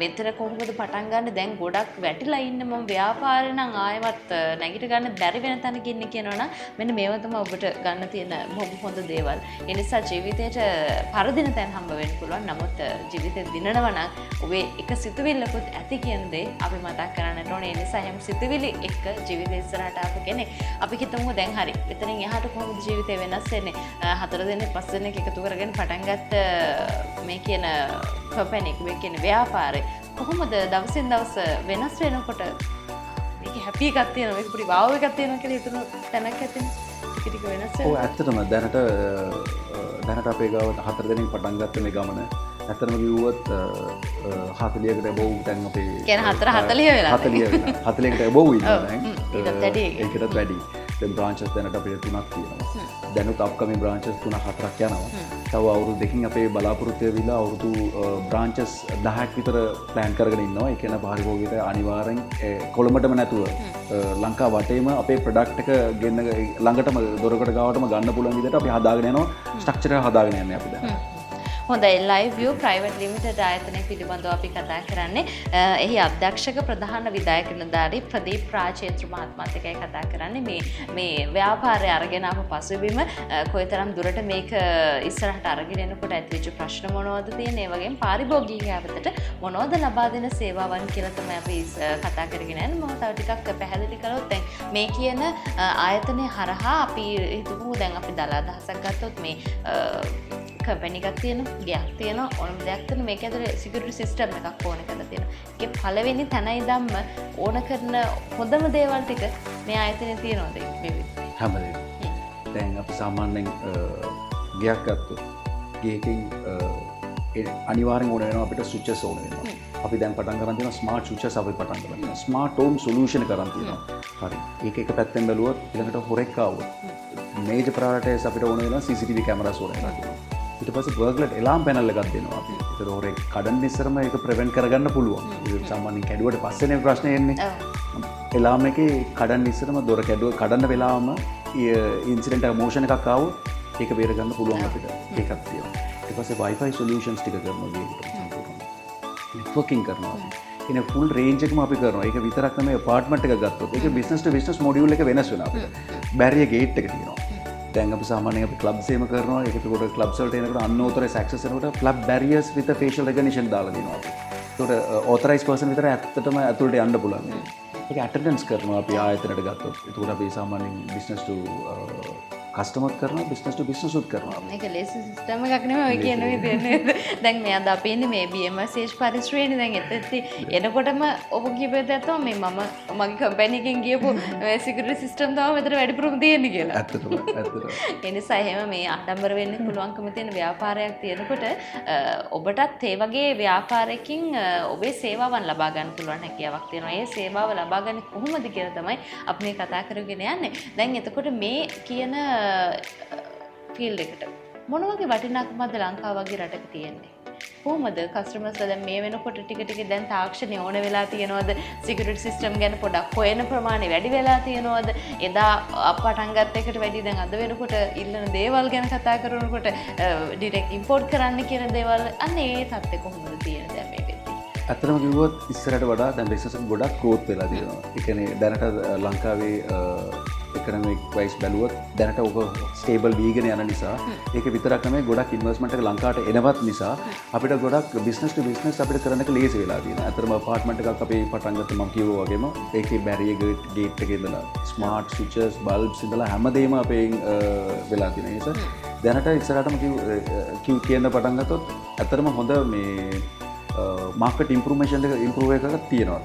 මෙතන කොහොමද පටන් ගන්න දැන් ගොඩක් වැටිලා ඉන්න මම ව්‍යාපාරේ නම් ආයෙවත් නැගිට ගන්න බැරි වෙන තැනක ඉන්නේ කියනවා නම් මෙන්න මේව තමයි ඔබට ගන්න තියෙන බොහොම හොඳ දේවල්. ඒ නිසා ජීවිතේට පරදින තැන් හම්බ වෙන්න පුළුවන්. නමුත් ජීවිතේ දිනනවා නම් ඔබේ එක සිතුවිල්ලකුත් ඇති කියන දේ අපි මතක් කරගන්නට ඕනේ. ඒ නිසා හැම සිතුවිලි එක්ක ජීවිතේ ඉස්සරහට ආපු කෙනෙක් අපි හිතමු දැන් හරි. එතනින් එහාට කොහොමද ජීවිතේ වෙනස් වෙන්නේ? 4 දෙනෙක් 5 දෙනෙක් එකතු කරගෙන පටන් ගත්ත මේ කියන කම්පැනි එක මේ කියන ව්‍යාපාරේ කොහොමද දවසින් දවස වෙනස් වෙනකොට මේක හැපි එකක් තියෙනවා මේක පොඩි වාව් එකක් තියෙනවා කියලා හිතන තැනක් ඇතිනේ. ටික ටික වෙනස් වෙනවා. ඔව් ඇත්තටම දැනට අපේ ගාව 4 දෙනෙක් පටන් ගත්ත මේ ගමන ඇත්තටම කිව්වොත් 40කට above දැන් අපේ කියන්නේ 40 වෙලා 40කට above ඉන්නවා දැන්. ඒකටත් වැඩි. දැන් බ්‍රාන්චස් දැනට අපේ 3ක් තියෙනවා. දැනුත් අප්කමින් බ්‍රාන්චස් 3-4ක් යනවා. තව අවුරුදු දෙකකින් අපේ බලාපොරොත්තු වෙවිලා අවුරුදු බ්‍රාන්චස් 10ක් විතර ප්ලෑන් කරගෙන ඉන්නවා. ඒ කියන්නේ පාරිභෝගිකයට අනිවාර්යෙන් කොළඹටම නැතුව ලංකාව වටේම අපේ ප්‍රොඩක්ට් එක ගෙන්න ළඟටම දොරකඩ ගාවටම ගන්න පුළුවන් විදිහට අපි හදාගෙන යනවා. ස්ට්‍රක්චර් එක හදාගෙන යන්නේ අපි දැන්. හොඳයි ලයිව් view private limited ආයතනය පිළිබඳව අපි කතා කරන්නේ. එහි අධ්‍යක්ෂක ප්‍රධාන විධායක නිලධාරී ප්‍රදීප් රාජේන්ද්‍ර මහත්මයාත් එක්කයි කතා කරන්නේ. මේ ව්‍යාපාරය අරගෙන ආපු පසුබිම කොයිතරම් දුරට මේක ඉස්සරහට අරගෙන එනකොට ඇතිවෙච්ච ප්‍රශ්න මොනවද තියෙන්නේ? ඒ වගේම පාරිභෝගිකයාට මොනවද ලබා දෙන සේවාවන් කියලා තමයි අපි කතා කරගෙන යන්නේ. මම තව ටිකක් පැහැදිලි කළොත් දැන් මේ කියන ආයතනය හරහා අපි හිතමු දැන් අපි දල අදහසක් ගත්තොත් මේ කම්පැනි එකක් තියෙනවා, ගයක් තියෙනවා, ඕනම දෙයක් තියෙනවා. මේක ඇතුලේ සිකියුරිටි සිස්ටම් එකක් ඕන කරලා තියෙනවා. ඒකේ පළවෙනි තැන ඉඳන්ම ඕන කරන හොඳම දේවල් ටික මේ ආයතනයේ තියෙනවද මේ විදිහට? හැමදේම. දැන් අපි සාමාන්‍යයෙන් ගයක් ගත්තොත් ගේකින් අනිවාර්යෙන් ඕන වෙනවා අපිට ස්විචස් ඕන වෙනවා. අපි දැන් පටන් ගන්න තියෙනවා ස්මාර්ට් ස්විචස් අපි පටන් ගන්න තියෙනවා. ස්මාර්ට් හෝම් සොලියුෂන් කරන් තියෙනවා. හරි. ඒක එක පැත්තෙන් බැලුවොත් ඊළඟට හොරෙක් ආවොත් මේජර් ප්‍රයොරිටයිස් අපිට ඕන වෙනවා CCTV කැමරාස් ඕන වෙනවා. ඊට පස්සේ බර්ග්ලර් එලාම් පැනල් එකක් දෙනවා අපි. ඒතර හොරෙක් කඩන්න ඉස්සරම ඒක ප්‍රිවෙන්ට් කරගන්න පුළුවන්. ඒක සාමාන්‍යයෙන් කැඩුවට පස්සේනේ ප්‍රශ්නේ එන්නේ. එලාම් එකේ කඩන්න ඉස්සරම දොර කඩන්න වෙලාවම ඉන්සිඩන්ට් එක මෝෂන් එකක් ආවොත් ඒක බේර ගන්න පුළුවන් අපිට. ඒකක් තියෙනවා. ඊට පස්සේ Wi-Fi solutions ටික කරනවා මේකට. නෙට්වර්කින් කරනවා. ඉතින් ෆුල් රේන්ජ් එකම අපි කරනවා. ඒක විතරක් නෙමෙයි apartment එකක් ගත්තොත් ඒක business to business module එක වෙනස් වෙනවා අපිට. barrier gate එක තියෙනවා. දැන් අපි සාමාන්‍යයෙන් අපි clubs එහෙම කරනවා. ඒකට clubs වලට එනකොට unauthorized access එනකොට club barriers with a facial recognition දාලා දෙනවා අපි. ඒකට authorized person විතර ඇත්තටම ඇතුළට යන්න පුළුවන්. ඒක attendance කරනවා අපි ආයතනයට ගත්තොත්. ඒකට අපි සාමාන්‍යයෙන් business to customer කරනවා, business to business උත් කරනවා. මේක ලේසි සිස්ටම් එකක් නෙමෙයි ඔය කියන විදිහට. දැන් මේ අද අපි ඉන්නේ මේ BMSH පරිශ්‍රයේනේ. දැන් එතෙත්ටි එනකොටම ඔබ කියපේද ඇත්තම මේ මම මගේ කම්පැනි එකෙන් ගියපු මේ සිකියුරිටි සිස්ටම් තමයි මෙතන වැඩිපුරම තියෙන්නේ කියලා. ඇත්තටම. ඒ නිසා එහෙම මේ ආඩම්බර වෙන්න පුළුවන්කම තියෙන ව්‍යාපාරයක් තියෙනකොට ඔබටත් ඒ වගේ ව්‍යාපාරයකින් ඔබේ සේවාවන් ලබා ගන්න පුළුවන් හැකියාවක් තියෙනවා. ඒ සේවාව ලබා ගන්න කොහොමද කියලා තමයි අපි මේ කතා කරගෙන යන්නේ. දැන් එතකොට මේ කියන ෆීල්ඩ් එකට මොන වගේ වටිනාකමක්ද ලංකාව වගේ රටක තියෙන්නේ? කොහොමද කස්ටමර්ස් දැන් මේ වෙනකොට ටික ටික දැන් තාක්ෂණය ඕන වෙලා තියෙනවද? සිකියුරිටි සිස්ටම් ගැන පොඩක් හොයන ප්‍රමාණය වැඩි වෙලා තියෙනවද? එදා පටන් ගත්ත එකට වැඩි දැන් අද වෙනකොට ඉල්ලන දේවල් ගැන කතා කරනකොට ඩිරෙක්ට් ඉම්පෝර්ට් කරන්න කියන දේවල් අන්න ඒ තත්ත්වය කොහොමද තියෙන්නේ දැන් මේ වෙද්දී? ඇත්තටම කිව්වොත් ඉස්සරහට වඩා දැන් බිස්නස් එක ගොඩක් growth වෙලා තියෙනවා. ඒ කියන්නේ දැනට ලංකාවේ economic wise බැලුවොත් දැනට ඔක stable වීගෙන යන නිසා ඒක විතරක් නෙමෙයි ගොඩක් investment එක ලංකාවට එනවත් නිසා අපිට ගොඩක් business to business අපිට කරන්න එක ලේසි වෙලා තියෙනවා. ඇත්තටම apartment එකක් අපි පටන් ගත්තා මම කිව්වා වගේම ඒකේ barrier gate එකේ ඉඳලා smart switches bulbs ඉඳලා හැමදේම අපෙන් වෙලා තියෙන නිසා දැනට ඉස්සරහටම කියන්න පටන් ගත්තොත් ඇත්තටම හොඳ මේ මාකට් ඉම්ප්‍රූව්මේෂන් එක ඉම්ප්‍රූව් එකක් තියෙනවා.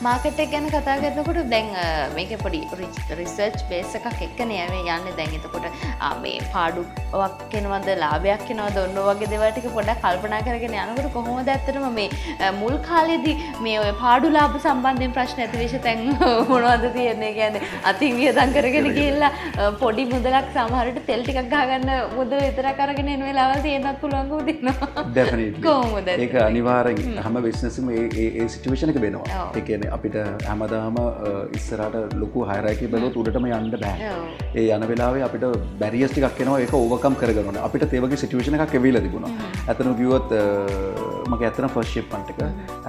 මාකට් එක ගැන කතා කරනකොට දැන් මේකේ පොඩි රිසර්ච් බේස් එකක් එක්කනේ යන්නේ. දැන් එතකොට මේ පාඩුවක් එනවද ලාභයක් එනවද ඔන්න වගේ දේවල් ටික පොඩ්ඩක් කල්පනා කරගෙන යනකොට කොහොමද ඇත්තටම මේ මුල් කාලේදී මේ ඔය පාඩු ලාභ සම්බන්ධයෙන් ප්‍රශ්න ඇති වෙච්ච තැන් මොනවද තියෙන්නේ? කියන්නේ අතින් වියදම් කරගෙන ගිහිල්ලා පොඩි මුදලක් සමහරට තෙල් ටිකක් ගහගන්න මුදල විතරක් අරගෙන එන වෙලාවල් තියෙන්නත් පුළුවන්කම තියෙනවා. Definitely. කොහොමද? ඒක අනිවාර්යෙන් හැම බිස්නස් එකම ඒ සිචුේෂන් එක වෙනවා. ඒ කියන්නේ අපිට හැමදාම ඉස්සරහට ලොකු හයරයිකි බලුවොත් උඩටම යන්න බෑ. ඒ යන වෙලාවේ අපිට බැරියර්ස් ටිකක් එනවා ඒක ඕවර්කම් කරගන්න ඕනේ. අපිට ඒ වගේ සිචුේෂන් එකක් එවිලා තිබුණා. ඇත්තටම කිව්වොත් මගේ ඇත්තටම ෆස්ට් ෂිප්මන්ට් එක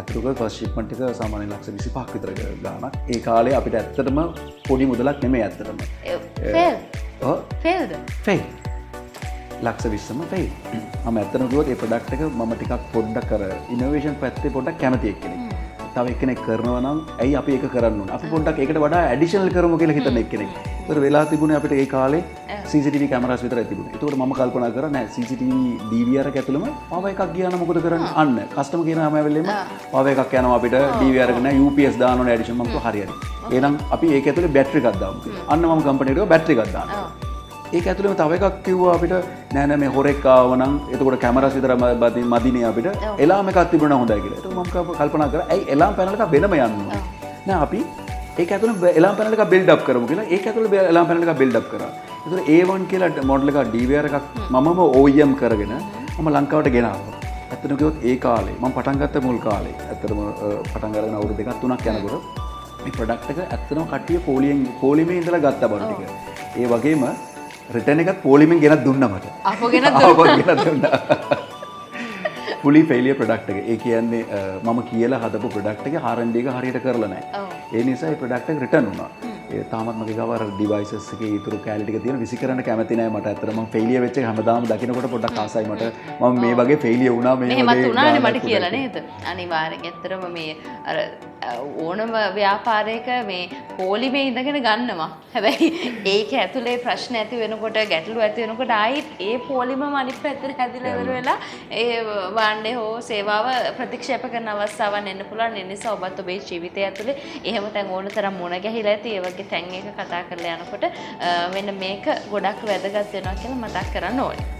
අතුරුක ෆස්ට් ෂිප්මන්ට් එක සාමාන්‍යයෙන් ලක්ෂ 25ක් විතර ගාණක්. ඒ කාලේ අපිට ඇත්තටම පොඩි මුදලක් නෙමෙයි ඇත්තටම. ෆේල්. ඔව්. ෆේල්ද? ෆේල්. ලක්ෂ 20ම ෆේල්. මම ඇත්තටම කිව්වොත් ඒ ප්‍රොඩක්ට් එක මම ටිකක් පොඩ්ඩක් අර ඉනෝවේෂන් පැත්තේ පොඩ්ඩක් කැමති එක්කෙනෙක්. තව එක්කෙනෙක් කරනවා නම් ඇයි අපි ඒක කරන්න ඕන? අපි පොඩ්ඩක් ඒකට වඩා ඇඩිෂනල් කරමු කියලා හිතන එක්කෙනෙක්. ඒතර වෙලා තිබුණේ අපිට ඒ කාලේ CCTV කැමරාස් විතරයි තිබුණේ. ඒකට මම කල්පනා කරා නෑ CCTV DVR එක ඇතුළෙම පව එකක් ගියා නම් මොකද කරන්නේ? අන්න කස්ටමර් කියන හැම වෙලෙම පව එකක් යනවා අපිට DVR එක නෑ UPS දාන්න ඕනේ ඇඩිෂන් මම කිව්වා හරි හරි. එහෙනම් අපි ඒක ඇතුළේ බැටරි එකක් දාමු කියලා. අන්න මම කම්පැනි එකට බැටරි එකක් දානවා. ඒක ඇතුළේම තව එකක් කිව්වා අපිට නෑ නෑ මේ හොරෙක් ආව නම් එතකොට කැමරාස් විතර මදිනේ අපිට එලාම් එකක් තිබුණා හොඳයි කියලා. ඒක මම කල්පනා කරා ඇයි එලාම් පැනල් එක වෙනම යන්න ඕනේ. නෑ අපි ඒක ඇතුළේ එලාම් පැනල් එක බිල්ඩ් අප් කරමු කියලා. ඒක ඇතුළේ එලාම් පැනල් එක බිල්ඩ් අප් කරා. ඒතකොට A1 කියලා මොඩල් එකක් DVR එකක් මමම OEM කරගෙන මම ලංකාවට ගෙනාවා. ඇත්තටම කිව්වොත් ඒ කාලේ මම පටන් ගත්ත මුල් කාලේ ඇත්තටම පටන් අරගෙන අවුරුදු දෙකක් තුනක් යනකොට මේ ප්‍රොඩක්ට් එක ඇත්තටම කට්ටිය පොලිමේ ඉඳලා ගත්තා බඩු ටික. ඒ වගේම රිටර්න් එකත් පොලිමෙන් ගෙනත් දුන්නා මට. අපෝ ගෙනත් දුන්නා. fully failure product එක. ඒ කියන්නේ මම කියලා හදපු product එක R&D එක හරියට කරලා නැහැ. ඒ නිසා ඒ product එක return වුණා. ඒ තාමත් මගේ ගාව අර devices එකේ ඊටු කැලි ටික තියෙන විසි කරන්න කැමති නැහැ මට. ඇත්තට මම failure වෙච්ච එක හැමදාම දකින්නකොට පොඩ්ඩක් ආසයි මට. මම මේ වගේ failure වුණා මේ වගේ. එහෙමත් වුණානේ මට කියලා නේද? අනිවාර්යෙන්. ඇත්තටම මේ අර ඕනම ව්‍යාපාරයක මේ පොලිමේ ඉඳගෙන ගන්නවා. හැබැයි ඒක ඇතුලේ ප්‍රශ්න ඇති වෙනකොට ගැටලු ඇති වෙනකොට ආයිත් ඒ පොලිමම අනිත් පැත්තට හැදිලා ඉවර වෙලා ඒ වාණ්ඩේ හෝ සේවාව ප්‍රතික්ෂේප කරන අවස්ථාවක් එන්න පුළුවන්. ඒ නිසා ඔබත් ඔබේ ජීවිතය ඇතුලේ එහෙම තැන් ඕන තරම් මුණ ගැහිලා ඇති. ඒ වගේ තැන් එක කතා කරලා යනකොට මෙන්න මේක ගොඩක් වැදගත් වෙනවා කියලා මතක් කරන්න ඕනේ.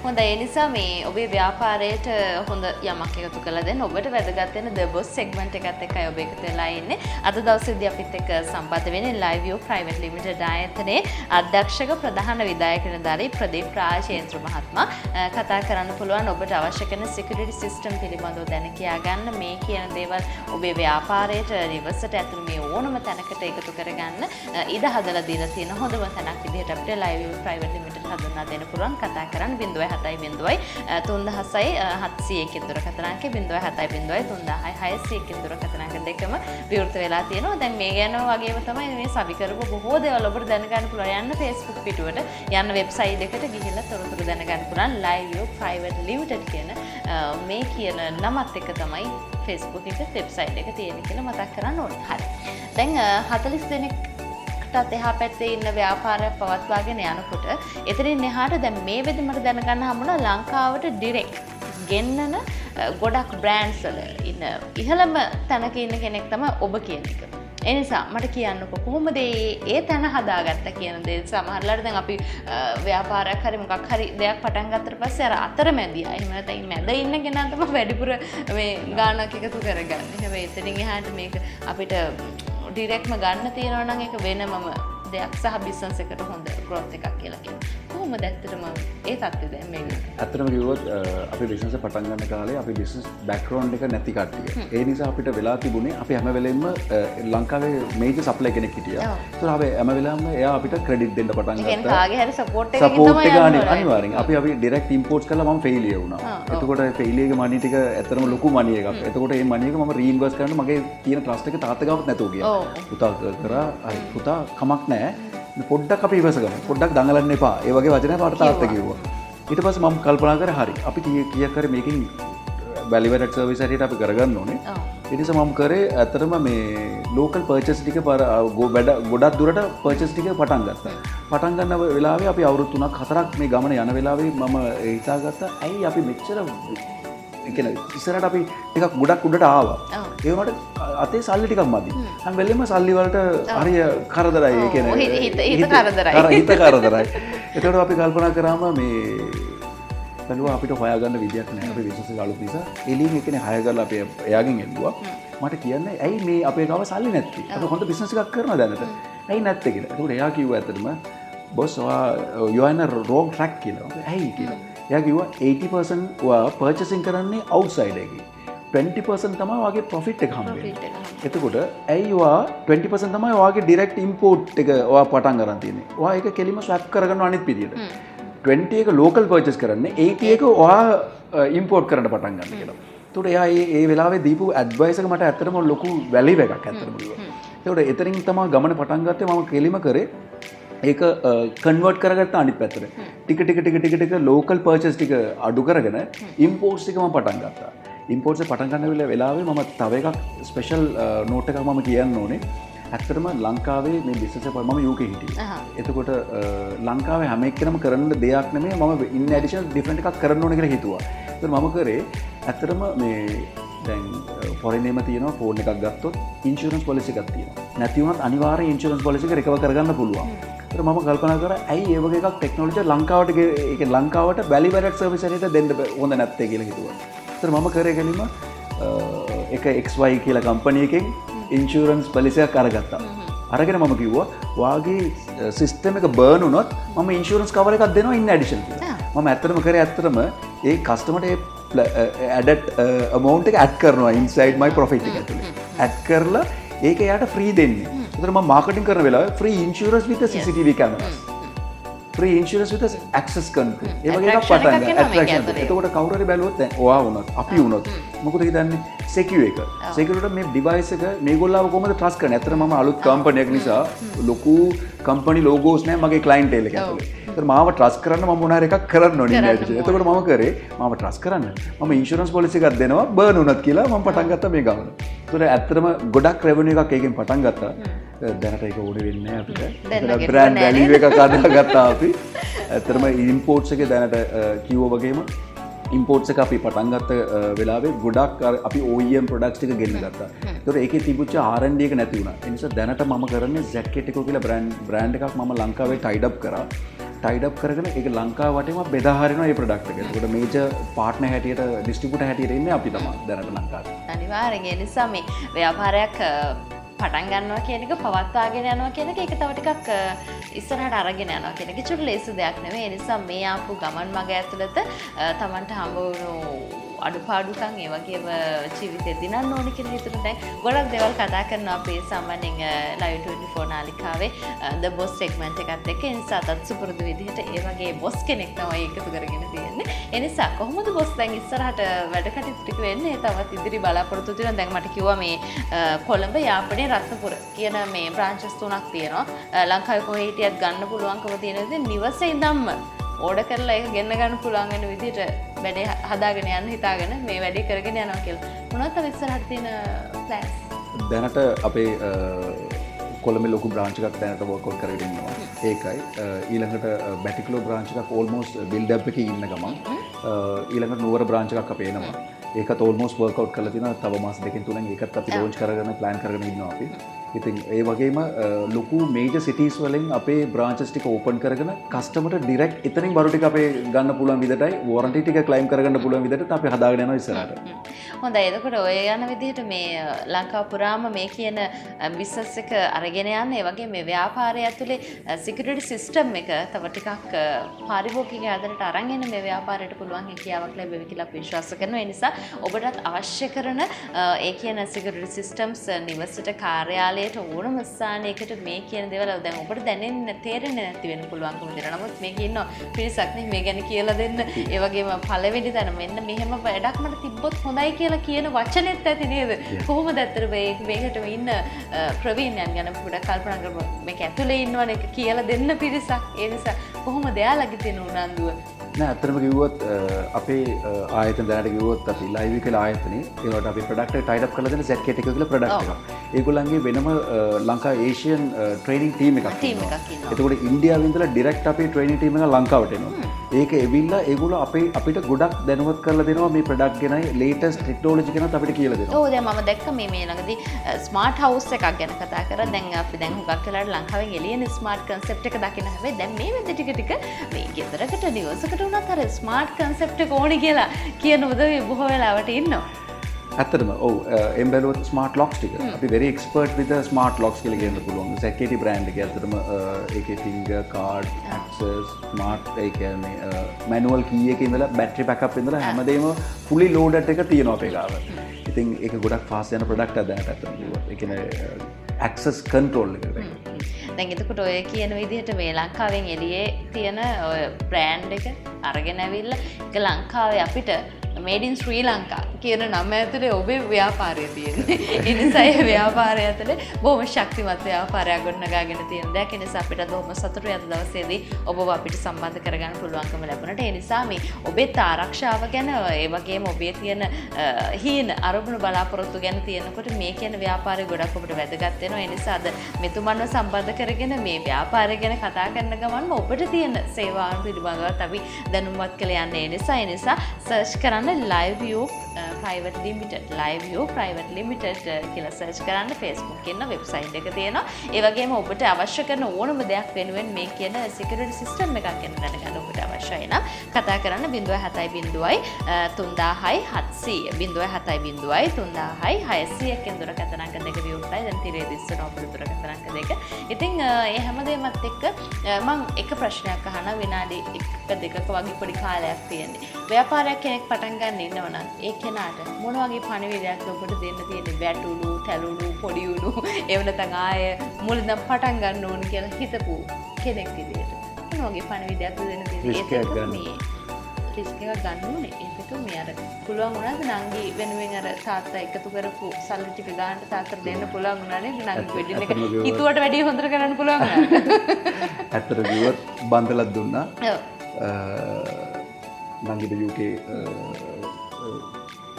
හොඳයි ඒ නිසා මේ ඔබේ ව්‍යාපාරයට හොඳ යමක් එකතු කළා දැන් ඔබට වැදගත් වෙන The Boss segment එකත් එක්කයි ඔබ එකතු වෙලා ඉන්නේ. අද දවසේදී අපිත් එක්ක සම්බන්ධ වෙන්නේ Live View Private Limited ආයතනයේ අධ්‍යක්ෂක ප්‍රධාන විධායක නිලධාරී ප්‍රදීප් රාජේන්ද්‍ර මහත්මයා. කතා කරන්න පුළුවන් ඔබට අවශ්‍ය කරන security system පිළිබඳව දැන කියා ගන්න මේ කියන දේවල් ඔබේ ව්‍යාපාරයට නිවසට ඇතුළු මේ ඕනම තැනකට එකතු කරගන්න ඉඩ හදලා දීලා තියෙන හොඳම තැනක් විදිහට අපිට Live View Private Limited හඳුන්වා දෙන්න පුළුවන්. කතා කරන්න 0 0.70700ක දුරකථනංකය 0.70600 දුරකථනංක දෙකම විවෘත වෙලා තියෙනවා. දැන් මේ ගැන වගේම තමයි මේ සවි කරපු බොහෝ දේවල් ඔබට දැනගන්න පුළුවන්. යන්න Facebook පිටුවට යන්න වෙබ්සයිට් එකට ගිහිල්ලා තොරතුරු දැනගන්න පුළුවන්. Live View Private Limited කියන මේ කියන නමත් එක තමයි Facebook එක වෙබ්සයිට් එක තියෙන කියලා මතක් කරන්න ඕනේ. හරි. දැන් 40 දෙනෙක්ටත් එහා පැත්තේ ඉන්න ව්‍යාපාරයක් පවත්වාගෙන යනකොට එතනින් එහාට දැන් මේ වෙද්දි මට දැනගන්න හම්බුණා ලංකාවට ඩිරෙක්ට් ගෙන්නන ගොඩක් බ්‍රෑන්ඩ්ස් වල ඉන්න ඉහළම තැනක ඉන්න කෙනෙක් තමයි ඔබ කියන එක. ඒ නිසා මට කියන්නකෝ කොහොමද ඒ තැන හදාගත්තා කියන දේ. සමහරවිට දැන් අපි ව්‍යාපාරයක් හරි මොකක් හරි දෙයක් පටන් ගත්තට පස්සේ අර අතරමැදියා එහෙම නැත්නම් මැද ඉන්න කෙනා තමයි වැඩිපුර මේ ගාණක් එකතු කරගන්නේ. හැබැයි එතනින් එහාට මේක අපිට ඩිරෙක්ට්ම ගන්න තියෙනවා නම් ඒක වෙනමම දෙයක් සහ බිස්නස් එකට හොඳ growth එකක් කියලා කියනවා. කොහොමද ඇත්තටම ඒ තත්ත්වය දැන් මේ වෙන්නේ? ඇත්තටම කිව්වොත් අපි බිස්නස් එක පටන් ගන්න කාලේ අපි බිස්නස් බෑග්ග්‍රවුන්ඩ් එක නැති කට්ටිය. ඒ නිසා අපිට වෙලා තිබුණේ අපි හැම වෙලෙම ලංකාවේ මේජර් සප්ලයි කෙනෙක් හිටියා. ඒතර අපි හැම වෙලාවෙම එයා අපිට ක්‍රෙඩිට් දෙන්න පටන් ගත්තා. කියන්නේ කාගේ හරි සපෝට් එකකින් තමයි අනිවාර්යෙන්. අපි ඩිරෙක්ට් ඉම්පෝර්ට්ස් කරලා මම ෆේලියර් වුණා. එතකොට ෆේලියර් එකේ මනි ටික ඇත්තටම ලොකු මනි එකක්. එතකොට මේ මනි එක මම රීඉන්වර්ස් කරන්න මගේ තියෙන ට්‍රස්ට් එක තාත්තා ගාවත් නැතුව ගියා. පුතා කරා හරි පුතා කමක් නැහැ. පොඩ්ඩක් අපි ඉවසගමු. පොඩ්ඩක් දඟලන්න එපා. ඒ වගේ වචනයක් පාට තාත්තා කිව්වා. ඊට පස්සේ මම කල්පනා කරා හරි. අපි කීයක් හරි මේකෙන් වැලියු ඇඩඩ් සර්විස් හැටියට අපි කරගන්න ඕනේ. ඒ නිසා මම කරේ ඇත්තටම මේ ලෝකල් පර්චේස් ටික ගොඩක් දුරට පර්චේස් ටික පටන් ගත්තා. පටන් ගන්න වෙලාවේ අපි අවුරුදු 3ක් 4ක් මේ ගමන යන වෙලාවේ මම හිතාගත්තා ඇයි අපි මෙච්චර ඉස්සරහට අපි ටිකක් ගොඩක් උඩට ආවා. ඒ වුණාට අතේ සල්ලි ටිකක් මදි. හැම වෙලෙම සල්ලි වලට හරිය කරදරයි. ඒ කියන්නේ හිත කරදරයි. හිත කරදරයි. ඒකට අපි කල්පනා කරාම මේ බැලුවා අපිට හොයාගන්න විදියක් නැහැ. අපි බිස්නස් එක අලුත් නිසා එළියෙන් එකනේ හය කරලා අපි එයාගෙන් එල්ලුවා. මට කියන්නේ ඇයි මේ අපේ ගාව සල්ලි නැත්තේ? අපි හොඳ බිස්නස් එකක් කරනවා දැනට. ඇයි නැත්තේ කියලා. ඒකට එයා කිව්වා ඇත්තටම boss you are in a wrong track කියලා. ඇයි කියලා. එයා කිව්වා 80% ඔයා පර්චේසින් කරන්නේ අවුට්සයිඩ් එකේ. 20% තමයි ඔයාගේ ප්‍රොෆිට් එක හම්බෙන්නේ. එතකොට ඇයි ඔයා 20% තමයි ඔයාගේ ඩිරෙක්ට් ඉම්පෝර්ට් එක ඔයා පටන් ගන්න තියෙන්නේ. ඔයා ඒක කෙලිම ස්වැප් කරගන්න අනිත් පිටියට. 20 එක ලෝකල් පර්චේස් කරන්නේ 80 එක ඔයා ඉම්පෝර්ට් කරන්න පටන් ගන්න කියලා. එතකොට එයා ඒ වෙලාවේ දීපු ඇඩ්වයිස් එක මට ඇත්තටම ලොකු වැලියු එකක් ඇත්තටම කිව්වා. එතකොට එතනින් තමයි ගමන පටන් ගත්තේ. මම කෙලිම කරේ ඒක කන්වර්ට් කරගත්ත අනිත් පැත්තට. ටික ලෝකල් පර්චේස් ටික අඩු කරගෙන ඉම්පෝර්ට්ස් ටික මම පටන් ගත්තා. ඉම්පෝර්ට්ස් එක පටන් ගන්න වෙලාවේ මම තව එකක් ස්පෙෂල් නෝට් එකක් මම කියන්න ඕනේ. ඇත්තටම ලංකාවේ මේ බිස්නස් එක මම UK හිටියේ. එතකොට ලංකාවේ හැම එක්කෙනම කරන්න දෙයක් නෙමෙයි මම ඉන් ඇඩිෂනල් ඩිෆරන්ට් එකක් කරන්න ඕනේ කියලා හිතුවා. ඒත් මම කරේ ඇත්තටම මේ දැන් ෆොරින් එකම තියෙනවා ෆෝන් එකක් ගත්තොත් ඉන්ෂුරන්ස් පොලිසි එකක් තියෙනවා. නැති වුණත් අනිවාර්යෙන් ඉන්ෂුරන්ස් පොලිසි එක රිකවර් කරගන්න පුළුවන්. ඒත් මම කල්පනා කරා ඇයි ඒ වගේ එකක් ටෙක්නොලොජි ලංකාවට වැලියු ඇඩඩ් සර්විස් එකකට දෙන්න හොඳ නැත්තේ කියලා හිතුවා. ඒත් මම කරේ ගැනීම එක XY කියලා කම්පැනි එකෙන් ඉන්ෂුරන්ස් පොලිසි එකක් අරගත්තා. අරගෙන මම කිව්වා වාගේ සිස්ටම් එක බර්න් වුණොත් මම ඉන්ෂුරන්ස් කවර් එකක් දෙනවා ඉන් ඇඩිෂන් කියලා. මම ඇත්තටම කරේ ඇත්තටම ඒ කස්ටමර්ට ඇඩඩ් amount එක ඇඩ් කරනවා inside my profit එක ඇතුලේ. ඇඩ් කරලා ඒක එයාට ෆ්‍රී දෙන්නේ. ඒතර මම මාකටිං කරන වෙලාවේ free insurance with the CCTV cameras. free insurance with the access control. ඒ වගේ එකක් පටන් ගන්න. attraction. එතකොට කවුරු හරි බැලුවොත් දැන් ඔයා වුණත් අපි වුණත් මොකද හිතන්නේ secure එක. secure එක මේ device එක මේගොල්ලව කොහොමද trust කරන්නේ? ඇත්තට මම අලුත් company එකක් නිසා ලොකු company logos නැහැ මගේ clientele එක ඇතුලේ. ඒතර මාව trust කරන්න මම මොනාර එකක් කරන්න ඕනේ නේද? එතකොට මම කරේ මාව trust කරන්න. මම insurance policy එකක් දෙනවා burn වුණත් කියලා මම පටන් ගත්තා මේ ගමන. ඒතර ඇත්තටම ගොඩක් revenue එකක් ඒකෙන් පටන් ගත්තා. දැනට ඒක ඕනේ වෙන්නේ නැහැ අපිට. brand value එකක් අදාගත්තා අපි. ඇත්තටම imports එකේ දැනට කිව්වා වගේම ඉම්පෝර්ට්ස් එක අපි පටන් ගත්ත වෙලාවේ ගොඩක් අපි OEM ප්‍රොඩක්ට්ස් ටික ගෙන්න ගත්තා. ඒතකොට ඒකේ තිබුච්ච R&D එක නැති වුණා. ඒ නිසා දැනට මම කරන්නේ Zacket කියලා බ්‍රෑන්ඩ් එකක් මම ලංකාවේ ටයිඩ් අප් කරා. ටයිඩ් අප් කරගෙන ඒක ලංකාව වටේම බෙදා හරිනවා මේ ප්‍රොඩක්ට් එක. ඒකට මේජර් පාර්ට්නර් හැටියට ඩිස්ට්‍රිබියුටර් හැටියට ඉන්නේ අපි තමයි දැනට ලංකාවේ. අනිවාර්යෙන් ඒ නිසා මේ ව්‍යාපාරයක් පටන් ගන්නවා කියන එක පවත්වාගෙන යනවා කියන එක ඒක තව ටිකක් ඉස්සරහට අරගෙන යනවා කියන එක චුට්ට ලේසි දෙයක් නෙමෙයි. ඒ නිසා මේ ආපු ගමන් මග ඇතුළත Tamanට හම්බ වුණු අඩුපාඩුකම් ඒ වගේම ජීවිතේ දිනන්න ඕන කියලා හිතුණා. දැන් ගොඩක් දේවල් කතා කරනවා අපේ සාමාන්‍යයෙන් Live 24 නාලිකාවේ The Boss segment එකත් එක්ක. ඒ නිසා තත් සුපුරුදු විදිහට ඒ වගේ boss කෙනෙක් තමයි එකතු කරගෙන තියෙන්නේ. ඒ නිසා කොහොමද boss දැන් ඉස්සරහට වැඩ කටයුතු ටික වෙන්නේ? තවත් ඉදිරි බලාපොරොත්තු තියෙනවා. දැන් මට කිව්වා මේ කොළඹ යාපනයේ රත්නපුර කියන මේ බ්‍රාන්චස් 3ක් තියෙනවා. ලංකාවේ කොහේ හිටියත් ගන්න පුළුවන්කම තියෙන විදිහ නිවසේ ඉඳන්ම ඕඩර් කරලා ඒක ගෙන්න ගන්න පුළුවන් වෙන විදිහට වැඩේ හදාගෙන යන්න හිතාගෙන මේ වැඩේ කරගෙන යනවා කියලා. මොනවද තව ඉස්සරහට තියෙන ප්ලෑන්ස්? දැනට අපේ කොළඹ ලොකු බ්‍රාන්ච් එකක් දැනට වර්ක් අවුට් කරගෙන ඉන්නවා. ඒකයි ඊළඟට බැටික්ලෝ බ්‍රාන්ච් එකක් ඕල්මෝස්ට් බිල්ඩ් අප් එකේ ඉන්න ගමන් ඊළඟට නුවර බ්‍රාන්ච් එකක් අපේ එනවා. ඒකත් ඕල්මෝස්ට් වර්ක් අවුට් කරලා තිනවා. තව මාස දෙකකින් තුනෙන් ඒකත් අපි ලොන්ච් කරගෙන ප්ලෑන් කරගෙන ඉන්නවා අපි. ඉතින් ඒ වගේම ලොකු මේජර් සිටිස් වලින් අපේ බ්‍රාන්චස් ටික ඕපන් කරගෙන කස්ටමර්ට ඩිරෙක්ට් එතනින් බරු ටික අපේ ගන්න පුළුවන් විදිහටයි වොරන්ටි ටික ක්ලයිම් කරගන්න පුළුවන් විදිහට අපි හදාගෙන යනවා ඉස්සරහට. හොඳයි. එතකොට ඔය යන විදිහට මේ ලංකාව පුරාම මේ කියන බිස්නස් එක අරගෙන යන්න ඒ වගේ මේ ව්‍යාපාරය ඇතුලේ සිකියුරිටි සිස්ටම් එක තව ටිකක් පාරිභෝගික ආදරයට අරන් එන්න මේ ව්‍යාපාරයට පුළුවන් හැකියාවක් ලැබෙවි කියලා අපි විශ්වාස කරනවා. ඒ නිසා ඔබටත් අවශ්‍ය කරන ඒ කියන සිකියුරිටි සිස්ටම්ස් නිවසට කාර්යාලයට ඕනම ස්ථානයකට මේ කියන දේවල් දැන් ඔබට දැනෙන්නේ තේරෙන්නේ නැති වෙන්න පුළුවන්කම තියෙනවා. නමුත් මේකේ ඉන්න පිරිසක් නේ මේ ගැන කියලා දෙන්න. ඒ වගේම පළවෙනි තැන මෙන්න මෙහෙම වැඩක් මට තිබ්බොත් හොඳයි කියලා කියන වචනෙත් ඇති නේද? කොහොමද ඇත්තට මේකට ඉන්න ප්‍රවීණයන් ගැන පොඩ්ඩක් කල්පනා කරමු. මේක ඇතුලේ ඉන්නවනේ කියලා දෙන්න පිරිසක්. ඒ නිසා කොහොමද එයාලගේ තියෙන උනන්දුව? නෑ ඇත්තටම කිව්වොත් අපේ ආයතන දැනට කිව්වොත් අපි ලයිව් කියලා ආයතනේ ඒවට අපි ප්‍රොඩක්ට් එක ටයිඩ් අප් කරලා දෙන ZK Tech කියලා ප්‍රොඩක්ට් එකක්. ඒගොල්ලන්ගේ වෙනම ලංකා ඒෂියන් ට්‍රේනින් ටීම් එකක් තියෙනවා. එතකොට ඉන්දියාවේ ඉඳලා ඩිරෙක්ට් අපේ ට්‍රේනින් ටීම් එක ලංකාවට එනවා. ඒක එවිල්ලා ඒගොල්ලෝ අපිට ගොඩක් දැනුවත් කරලා දෙනවා මේ ප්‍රොඩක්ට් ගැනයි ලේටස්ට් ටෙක්නොලොජි ගැනත් අපිට කියලා දෙනවා. ඔව් දැන් මම දැක්ක මේ ළඟදී ස්මාර්ට් හවුස් එකක් ගැන කතා කරා. දැන් අපි දැන් හුඟක් වෙලාවට ලංකාවෙන් එළියනේ ස්මාර්ට් කන්සෙප්ට් එක දකින්න හැබැයි දැන් මේ වෙද්දි ටික ටික මේ ගෙදරකට නිවසකට උනත් අර ස්මාර්ට් කන්සෙප්ට් එක ඕනි කියලා කියන උදවිය බොහෝ වෙලාවට ඉන්නවා. ඇත්තටම ඔව් එම් බැලුවොත් ස්මාර්ට් ලොක්ස් ටික අපි very expert with the smart locks කියලා කියන්න පුළුවන්. ZKT brand එක ඇත්තටම ඒකේ finger card access smart ඒ කියන්නේ manual key එකේ ඉඳලා battery backup ඉඳලා හැමදේම fully loaded එක තියෙනවා අපේ ගාව. ඉතින් ඒක ගොඩක් fast යන product එකක් දැනට ඇත්තටම කිව්වොත්. ඒ කියන්නේ access control එක. දැන් එතකොට ඔය කියන විදිහට මේ ලංකාවෙන් එළියේ තියෙන ඔය බ්‍රෑන්ඩ් එක අරගෙන ඇවිල්ලා ඒක ලංකාවේ අපිට මේඩ් ඉන් ශ්‍රී ලංකා කියන නම ඇතුලේ ඔබේ ව්‍යාපාරය තියෙන්නේ. ඒ නිසා ඒ ව්‍යාපාරය ඇතුලේ බොහොම ශක්තිමත් ව්‍යාපාරයක් ගොඩනගාගෙන තියෙන දෙයක්. ඒ නිසා අපිට බොහොම සතුටුයි අද දවසේදී ඔබව අපිට සම්බන්ධ කරගන්න පුළුවන්කම ලැබුණාට. ඒ නිසා මේ ඔබේ ආරක්ෂාව ගැන ඒ වගේම ඔබේ තියෙන හීන අරමුණු බලාපොරොත්තු ගැන තියෙනකොට මේ කියන ව්‍යාපාරය ගොඩක් ඔබට වැදගත් වෙනවා. ඒ නිසා අද මෙතුමන්ව සම්බන්ධ කරගෙන මේ ව්‍යාපාරය ගැන කතා කරන ගමන්ම ඔබට තියෙන සේවාවන් පිළිබඳව අපි දැනුම්වත් කළ යන්නේ. ඒ නිසා සර්ච් කරන්න Live View Private Limited Live View Private Limited කියලා සර්ච් කරන්න Facebook කියන වෙබ්සයිට් එක තියෙනවා. ඒ වගේම ඔබට අවශ්‍ය කරන ඕනම දෙයක් වෙනුවෙන් මේ කියන සිකියුරිටි සිස්ටම් එකක් ගැන දැනගන්න ඔබට අවශ්‍යයි නම් කතා කරන්න 070 3600 700 070 3600 කියන දුරකථන අංක දෙක විවෘතයි. දැන් තිරේ දිස්සන ඔබට දුරකථන අංක දෙක. ඉතින් ඒ හැමදේමත් එක්ක මම එක ප්‍රශ්නයක් අහනවා. විනාඩි 1-2ක වගේ පොඩි කාලයක් තියෙන්නේ. ව්‍යාපාරයක් කෙනෙක් පටන් ගන්න ඉන්නවනම් ඒ කෙනාට මොන වගේ පණිවිඩයක් ඔබට දෙන්න තියෙන්නේ? වැටුණු, තැළුණු, පොඩි උණු ඒව නැත්නම් ආයේ මුලින්ම පටන් ගන්න ඕන කියලා හිතපු කෙනෙක් විදියට මොන වගේ පණිවිඩයක් දෙන්න තියෙන්නේ? රිස්ක් එකක් ගන්න. රිස්ක් එකක් ගන්න ඕනේ. ඒක මේ අර පුළුවන් වුණාද නංගි වෙනුවෙන් අර තාත්තා එකතු කරපු සල්ලි ටික ගන්න තාත්තට දෙන්න පුළුවන් වුණා නේද? නංගි වෙඩින් එක හිතුවට වැඩිය හොඳට කරන්න පුළුවන් වුණා. ඇත්තට කිව්වොත් බන්දලක් දුන්නා. ඔව්. නංගිට UK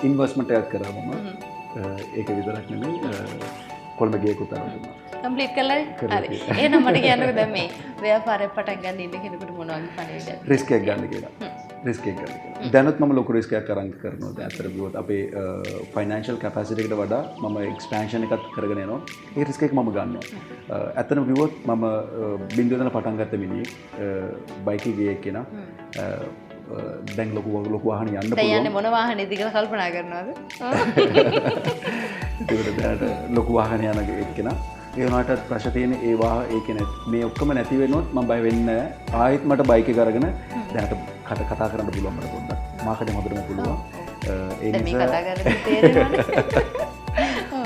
ඉන්වස්ට්මන්ට් එකක් කරා මම. ඒක විතරක් නෙමෙයි කොළඹ ගියකුත් අරගෙන කම්ප්ලීට් කළා. හරි. එහෙනම් මට කියන්නකෝ දැන් මේ ව්‍යාපාරය පටන් ගන්න ඉන්න කෙනෙකුට මොන වගේ පණිවිඩයක්? රිස්ක් එකක් ගන්න කියලා. රිස්ක් එකක් ගන්න කියලා. දැනත් මම ලොකු රිස්ක් එකක් අරන් කරනවා. දැන් අතර ගියොත් අපේ ෆයිනෑන්ෂල් කැපැසිටි එකට වඩා මම එක්ස්පැන්ෂන් එකක් කරගෙන යනවා. ඒ රිස්ක් එක මම ගන්නවා. ඇත්තටම කිව්වොත් මම බින්දුව ඉඳලා පටන් ගත්ත මිනිහෙක් බයික් එකේ ගියේ කෙනා. දැන් ලොකු වාහන යන්න පුළුවන්. දැන් යන්නේ මොන වාහනේද කියලා කල්පනා කරනවද? ඒකට දැනට ලොකු වාහන යන එක්කෙනා. ඒ වුණාට ප්‍රශ්න තියෙන්නේ ඒ කියන්නේ මේ ඔක්කොම නැති වෙනොත් මම බය වෙන්නේ නැහැ. ආයෙත් මට බයික් එක අරගෙන දැනට කතා කරන්න පුළුවන් මට පොඩ්ඩක්. මාකටිං හොඳටම පුළුවන්. ඒ දැන් මේ නිසා කතා කරද්දී තේරෙනවනේ.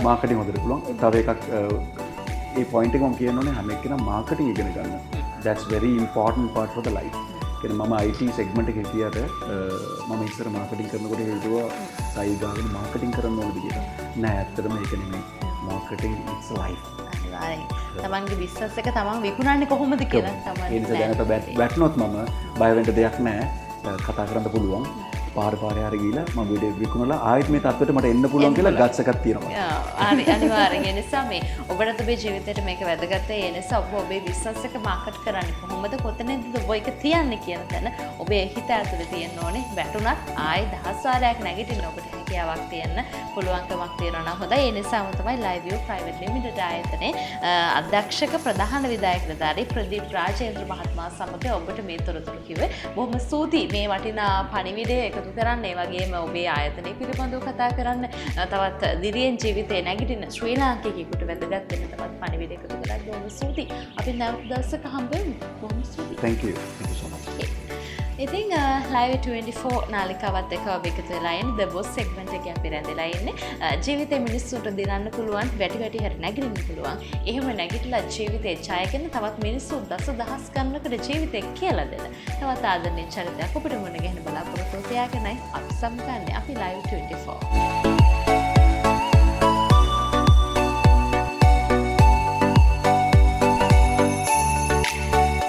මාකටිං හොඳට පුළුවන්. තව එකක් ඒ පොයින්ට් එක මම කියනෝනේ හැම එක්කෙනා මාකටිං ඉගෙන ගන්න. That's very important part for the life. කියන්නේ මම IT segment එකේ හිටියට මම ඉස්සර මාකටිං කරනකොට හිතුවා සයි ගාගෙන මාකටිං කරන්න ඕනද කියලා. නෑ ඇත්තටම ඒක නෙමෙයි. Marketing it's life. අනිවාර්යෙන්. තමන්ගේ බිස්නස් එක තමන් විකුණන්නේ කොහොමද කියලා ඒ තමයි. නිසා දැනට වැටුනොත් මම බය වෙන්න දෙයක් නෑ. කතා කරන්න පුළුවන්. පාරේ හරි ගිහලා මම වීඩියෝ විකුණලා ආයෙත් මේ තත්ත්වයට මට එන්න පුළුවන් කියලා ගට්ස් එකක් තියෙනවා. අනිවාර්යෙන්. ඒ නිසා මේ ඔබට ඔබේ ජීවිතේට මේක වැදගත්. ඒ නිසා ඔබ ඔබේ බිස්නස් එක මාකට් කරන්නේ කොහොමද? කොතනද ඔබ ඒක තියන්නේ කියන තැන ඔබේ හිත ඇතුලේ තියෙන්න ඕනේ. වැටුණත් ආයෙ දහස් වාරයක් නැගිටින්න ඔබට හැකියාවක් තියෙන්න පුළුවන්කමක් තියෙනවා නම් හොඳයි. ඒ නිසාම තමයි Live View Private Limited ආයතනයේ අධ්‍යක්ෂක ප්‍රධාන විධායක නිලධාරී ප්‍රදීප් රාජේන්ද්‍ර මහත්මයා සමග ඔබට මේ තොරතුරු කිව්වේ. බොහොම ස්තුතියි මේ වටිනා පණිවිඩය එකතු කරන්න. ඒ වගේම ඔබේ ආයතනය පිළිබඳව කතා කරන්න. තවත් දිරියෙන් ජීවිතේ නැගිටින ශ්‍රී ලාංකිකයෙකුට වැදගත් වෙන තවත් පණිවිඩ එකතු කරලා බොහොම ස්තුතියි. අපි නැවත දවසක හම්බ වෙමු. බොහොම ස්තුතියි. Thank you so much. ඉතින් Live 24 නාලිකාවත් එක්ක ඔබ එකතු වෙලා ඉන්නේ The Boss segment එකේ අපි රැඳිලා ඉන්නේ. ජීවිතේ මිනිස්සුන්ට දිනන්න පුළුවන්, වැටි හරි නැගිටින්න පුළුවන්. එහෙම නැගිටලා ජීවිතේ ඡායගෙන තවත් මිනිස්සු දසදහස් ගණනකට ජීවිතේ කියලා දෙන. තවත් ආදරණීය චරිතයක් ඔබට මුණ ගැහෙන බලාපොරොත්තු තියාගෙනයි අපි සම්කන්නේ අපි Live 24.